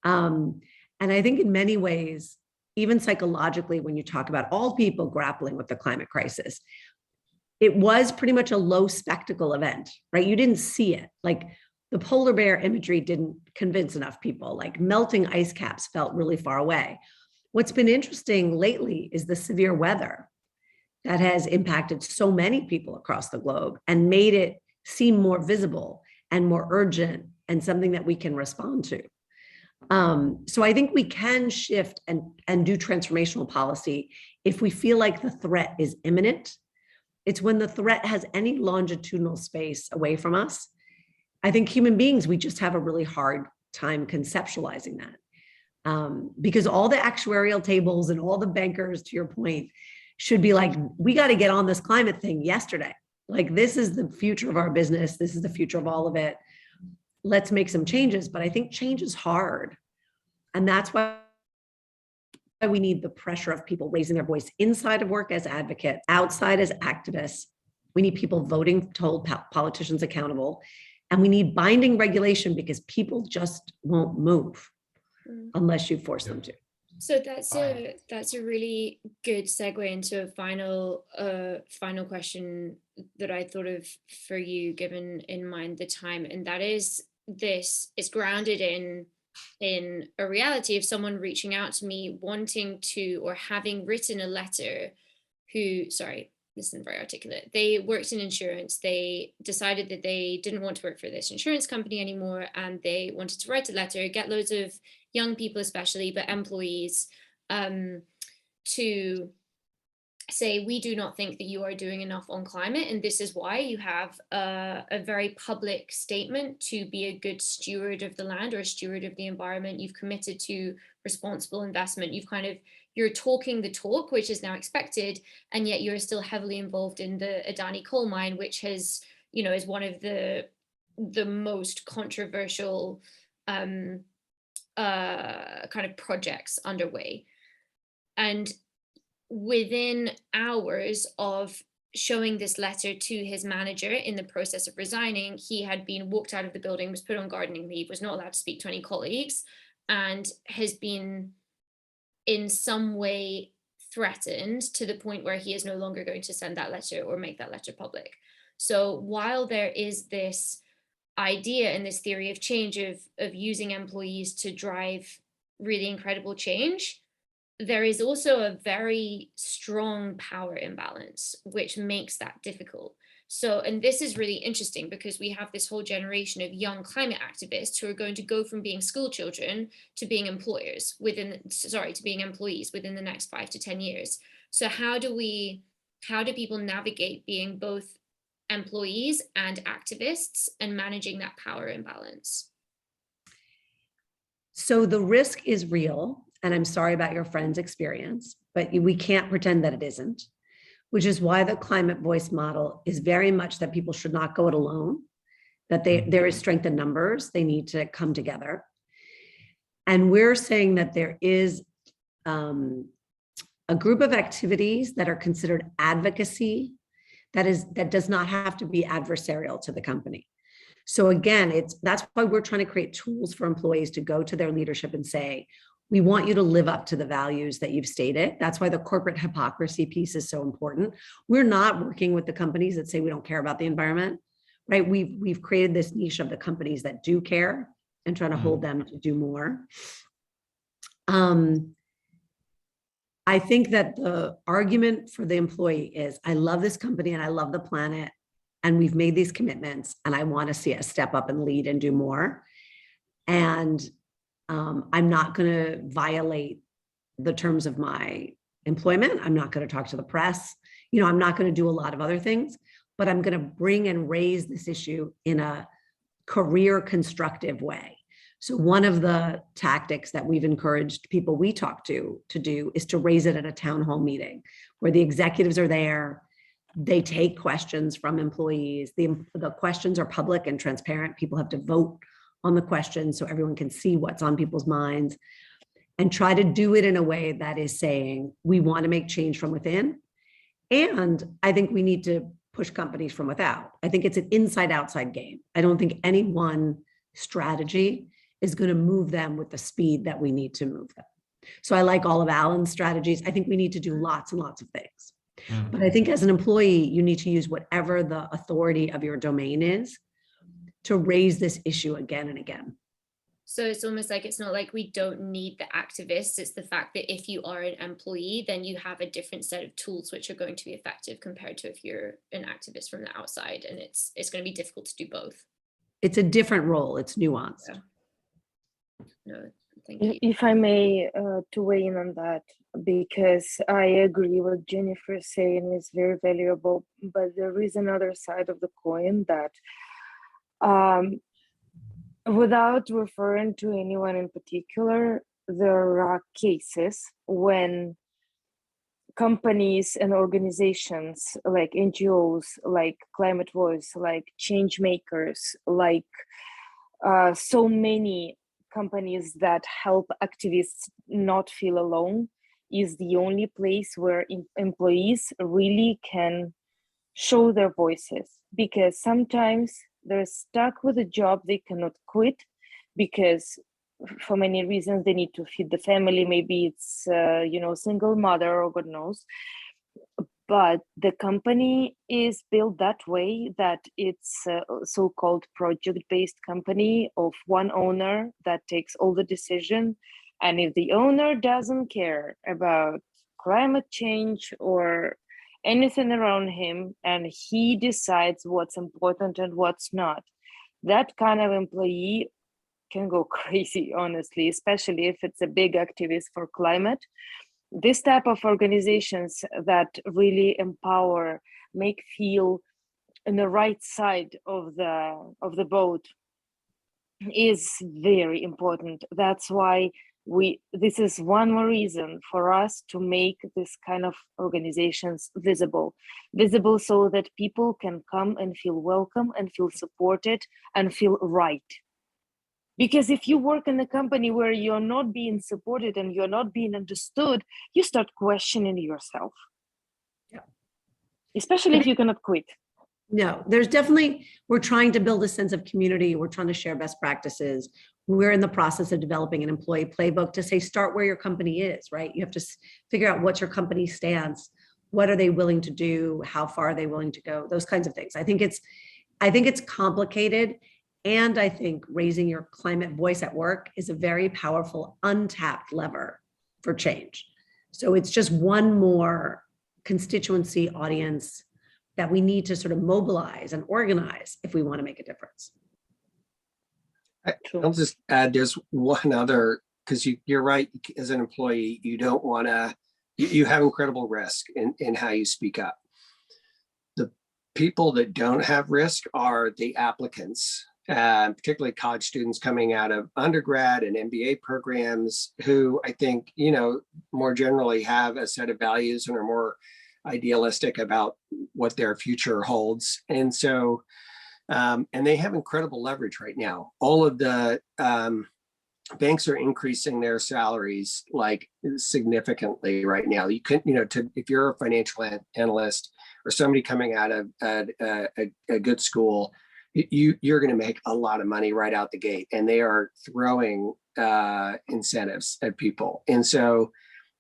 And I think in many ways, even psychologically, when you talk about all people grappling with the climate crisis, it was pretty much a low spectacle event, right? You didn't see it. Like the polar bear imagery didn't convince enough people. Like melting ice caps felt really far away. What's been interesting lately is the severe weather that has impacted so many people across the globe and made it seem more visible and more urgent and something that we can respond to. So I think we can shift and do transformational policy if we feel like the threat is imminent. It's when the threat has any longitudinal space away from us. I think human beings, we just have a really hard time conceptualizing that. Because all the actuarial tables and all the bankers, to your point, should be like, we got to get on this climate thing yesterday. Like, this is the future of our business. This is the future of all of it. Let's make some changes. But I think change is hard. And that's why we need the pressure of people raising their voice inside of work as advocates, outside as activists. We need people voting to hold politicians accountable. And we need binding regulation because people just won't move unless you force them to. So that's a really good segue into a final question that I thought of for you, given in mind the time, and that is, this is grounded in a reality of someone reaching out to me wanting to, or having written a letter, this isn't very articulate. They worked in insurance. They decided that they didn't want to work for this insurance company anymore, and they wanted to write a letter, get loads of young people especially, but employees, to say, we do not think that you are doing enough on climate, and this is why. You have a very public statement to be a good steward of the land, or a steward of the environment. You've committed to responsible investment. You're talking the talk, which is now expected, and yet you're still heavily involved in the Adani coal mine, which has, is one of the most controversial kind of projects underway. And within hours of showing this letter to his manager in the process of resigning, he had been walked out of the building, was put on gardening leave, was not allowed to speak to any colleagues, and has been in some way threatened to the point where he is no longer going to send that letter or make that letter public. So while there is this idea and this theory of change of using employees to drive really incredible change, there is also a very strong power imbalance, which makes that difficult. So, and this is really interesting because we have this whole generation of young climate activists who are going to go from being school children to being employees within the next 5 to 10 years. So how do people navigate being both employees and activists and managing that power imbalance? So the risk is real, and I'm sorry about your friend's experience, but we can't pretend that it isn't, which is why the ClimateVoice model is very much that people should not go it alone, that there is strength in numbers, they need to come together. And we're saying that there is a group of activities that are considered advocacy that does not have to be adversarial to the company. So again, that's why we're trying to create tools for employees to go to their leadership and say, we want you to live up to the values that you've stated. That's why the corporate hypocrisy piece is so important. We're not working with the companies that say we don't care about the environment, right? We've created this niche of the companies that do care and trying to hold them to do more. I think that the argument for the employee is, I love this company and I love the planet, and we've made these commitments, and I want to see us step up and lead and do more. And I'm not going to violate the terms of my employment. I'm not going to talk to the press. I'm not going to do a lot of other things, but I'm going to bring and raise this issue in a career constructive way. So one of the tactics that we've encouraged people we talk to do is to raise it at a town hall meeting where the executives are there. They take questions from employees. The questions are public and transparent. People have to vote on the questions so everyone can see what's on people's minds, and try to do it in a way that is saying, we want to make change from within. And I think we need to push companies from without. I think it's an inside outside game. I don't think any one strategy is going to move them with the speed that we need to move them. So I like all of Alan's strategies. I think we need to do lots and lots of things. But I think as an employee, you need to use whatever the authority of your domain is to raise this issue again and again. So it's almost like, it's not like we don't need the activists. It's the fact that if you are an employee, then you have a different set of tools which are going to be effective compared to if you're an activist from the outside, and it's going to be difficult to do both. It's a different role. It's nuanced. Yeah. No, thank you. If I may, to weigh in on that, because I agree what Jennifer is saying is very valuable, but there is another side of the coin that, without referring to anyone in particular, there are cases when companies and organizations like NGOs, like ClimateVoice, like change makers, like so many companies that help activists not feel alone, is the only place where employees really can show their voices, because sometimes they're stuck with a job they cannot quit because for many reasons they need to feed the family. Maybe it's single mother, or God knows. But the company is built that way that it's a so-called project-based company of one owner that takes all the decision. And if the owner doesn't care about climate change or anything around him, and he decides what's important and what's not, that kind of employee can go crazy, honestly, especially if it's a big activist for climate. This type of organizations that really empower, make feel on the right side of the boat is very important. That's why this is one more reason for us to make this kind of organizations visible so that people can come and feel welcome and feel supported and feel right. Because if you work in a company where you're not being supported and you're not being understood, you start questioning yourself. Yeah. Especially if you cannot quit. No, there's definitely, we're trying to build a sense of community. We're trying to share best practices. We're in the process of developing an employee playbook to say, start where your company is, right? You have to figure out what's your company's stance. What are they willing to do? How far are they willing to go? Those kinds of things. I think it's complicated. And I think raising your climate voice at work is a very powerful, untapped lever for change. So it's just one more constituency audience that we need to sort of mobilize and organize if we want to make a difference. I'll just add, there's one other, because you're right, as an employee, you don't want to, you have incredible risk in how you speak up. The people that don't have risk are the applicants. Particularly college students coming out of undergrad and MBA programs who I think, more generally have a set of values and are more idealistic about what their future holds. And so, and they have incredible leverage right now. All of the banks are increasing their salaries like significantly right now. You can, if you're a financial analyst or somebody coming out of a good school, you're going to make a lot of money right out the gate, and they are throwing incentives at people. And so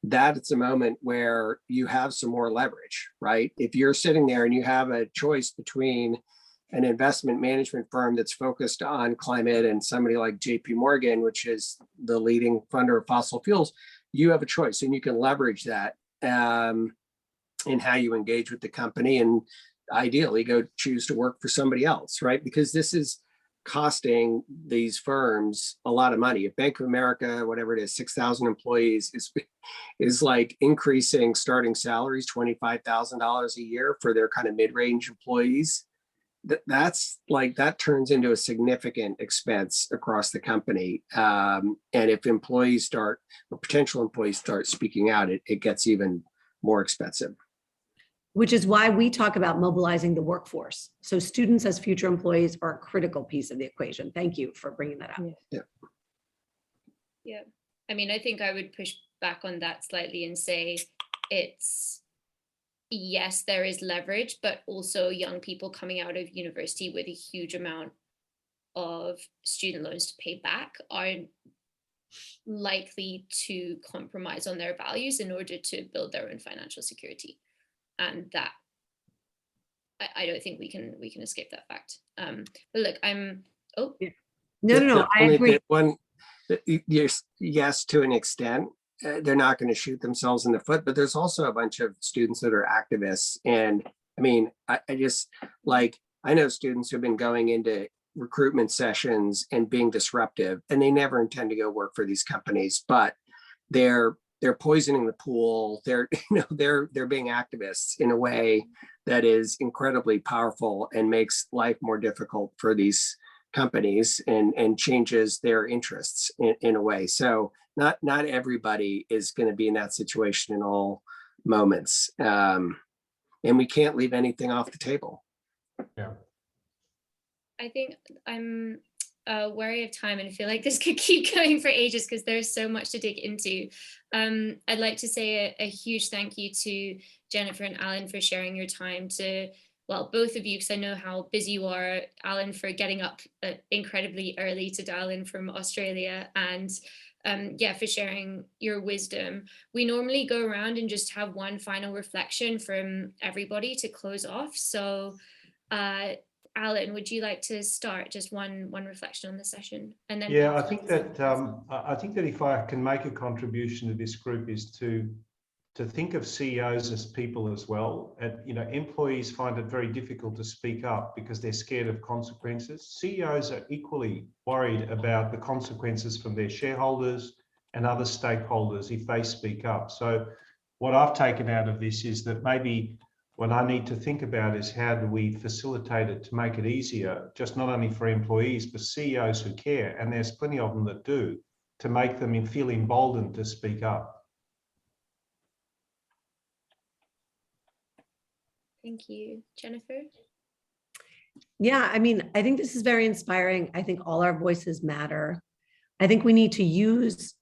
that's a moment where you have some more leverage, right? If you're sitting there and you have a choice between an investment management firm that's focused on climate and somebody like JP Morgan, which is the leading funder of fossil fuels, you have a choice, and you can leverage that in how you engage with the company, and ideally go choose to work for somebody else, right? Because this is costing these firms a lot of money. If Bank of America, whatever it is, 6,000 employees is like increasing starting salaries, $25,000 a year for their kind of mid-range employees, that turns into a significant expense across the company. And if employees start, or potential employees start speaking out, it gets even more expensive. Which is why we talk about mobilizing the workforce. So students as future employees are a critical piece of the equation. Thank you for bringing that up. Yeah. I mean, I think I would push back on that slightly and say it's, yes, there is leverage, but also young people coming out of university with a huge amount of student loans to pay back are likely to compromise on their values in order to build their own financial security. And that, I don't think we can escape that fact. But look, No, I agree. Yes, to an extent, they're not going to shoot themselves in the foot, but there's also a bunch of students that are activists. And I mean, I just like, I know students who've been going into recruitment sessions and being disruptive, and they never intend to go work for these companies, but they're poisoning the pool. They're being activists in a way that is incredibly powerful and makes life more difficult for these companies and changes their interests in a way. So not everybody is going to be in that situation in all moments. And we can't leave anything off the table. Yeah. I think I'm wary of time and I feel like this could keep going for ages because there's so much to dig into. I'd like to say a huge thank you to Jennifer and Alan for sharing your time, to, well, both of you, because I know how busy you are, Alan, for getting up incredibly early to dial in from Australia, and for sharing your wisdom. We normally go around and just have one final reflection from everybody to close off. So Alan, would you like to start just one reflection on the session? And then I think that if I can make a contribution to this group is to think of CEOs as people as well. And, employees find it very difficult to speak up because they're scared of consequences. CEOs are equally worried about the consequences from their shareholders and other stakeholders if they speak up. So what I've taken out of this is that maybe what I need to think about is how do we facilitate it to make it easier, just not only for employees, but CEOs who care, and there's plenty of them that do, to make them feel emboldened to speak up. Thank you. Jennifer? Yeah, I mean, I think this is very inspiring. I think all our voices matter. I think we need to use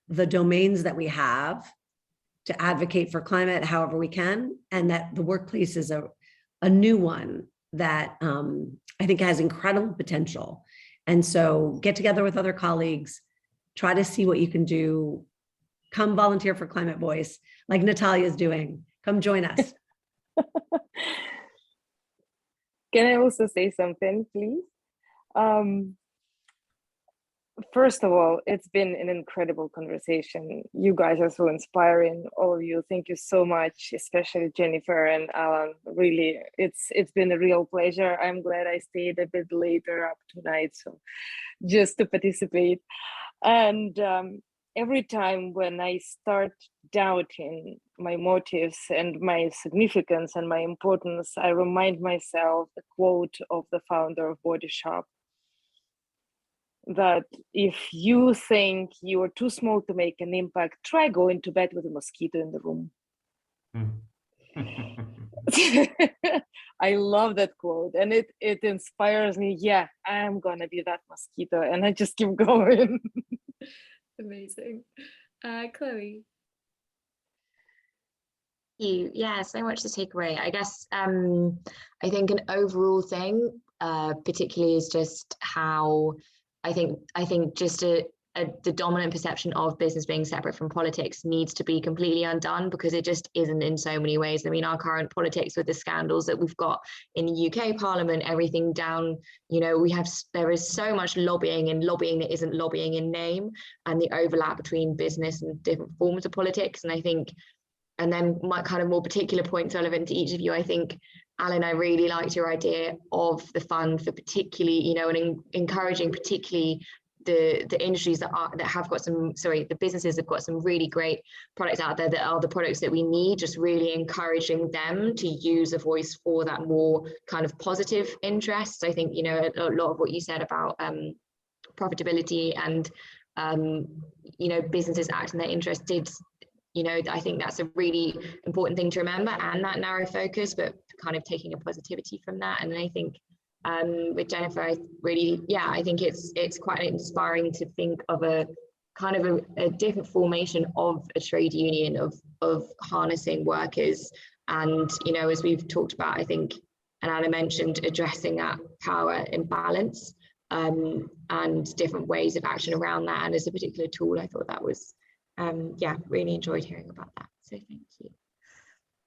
the domains that we have to advocate for climate however we can, and that the workplace is a new one that I think has incredible potential. And so get together with other colleagues, try to see what you can do, come volunteer for ClimateVoice, like Natalia is doing, come join us. Can I also say something, please? First of all, it's been an incredible conversation. You guys are so inspiring, all of you. Thank you so much, especially Jennifer and Alan. Really, it's been a real pleasure. I'm glad I stayed a bit later up tonight, so just to participate. And every time when I start doubting my motives and my significance and my importance, I remind myself the quote of the founder of Body Shop, that if you think you are too small to make an impact, try going to bed with a mosquito in the room. I love that quote, and it inspires me. Yeah, I'm gonna be that mosquito, and I just keep going. Amazing. Chloe? Yeah, so much to take away. I guess I think an overall thing, particularly, is just how I think just the dominant perception of business being separate from politics needs to be completely undone, because it just isn't in so many ways. I mean, our current politics with the scandals that we've got in the UK Parliament, everything down, there is so much lobbying, and lobbying that isn't lobbying in name, and the overlap between business and different forms of politics. And I think, and then my kind of more particular points relevant to each of you, I think, Alan, I really liked your idea of the fund for particularly, and encouraging particularly the industries that have got some, sorry, the businesses have got some really great products out there that are the products that we need, just really encouraging them to use a voice for that more kind of positive interest. I think, you know, a lot of what you said about profitability and, you know, businesses acting their interest did, you know, I think that's a really important thing to remember, and that narrow focus, but kind of taking a positivity from that. And I think with Jennifer, I really, yeah, I think it's quite inspiring to think of a kind of a different formation of a trade union, of harnessing workers. And, you know, as we've talked about, I think, and Anna mentioned, addressing that power imbalance and different ways of action around that. And as a particular tool, I thought that was, yeah, really enjoyed hearing about that. So thank you.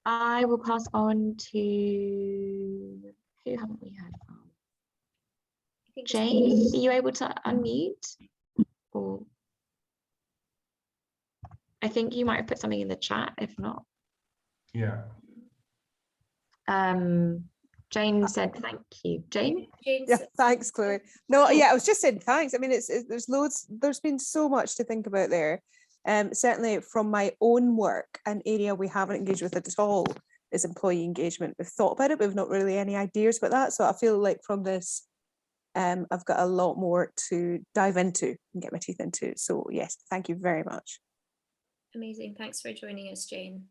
I will pass on to, who haven't we heard from? Jane, are you able to unmute? Or I think you might have put something in the chat, if not. Yeah. Jane said thank you. Jane? Yeah, thanks, Chloe. No, yeah, I was just saying thanks. I mean, there's loads, there's been so much to think about there. Certainly from my own work, an area we haven't engaged with at all is employee engagement. We've thought about it, but we've not really any ideas about that. So I feel like from this, I've got a lot more to dive into and get my teeth into. So yes, thank you very much. Amazing. Thanks for joining us, Jane,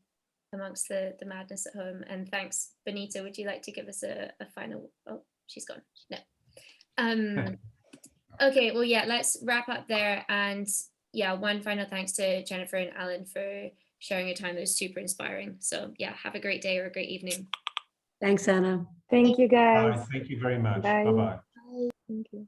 amongst the madness at home. And thanks, Benita. Would you like to give us a final? Oh, she's gone. No. Okay, well, yeah, let's wrap up there. And yeah, one final thanks to Jennifer and Alan for sharing your time. It was super inspiring. So yeah, have a great day or a great evening. Thanks, Anna. Thank you, guys. Thank you very much. Bye. Bye-bye. Thank you.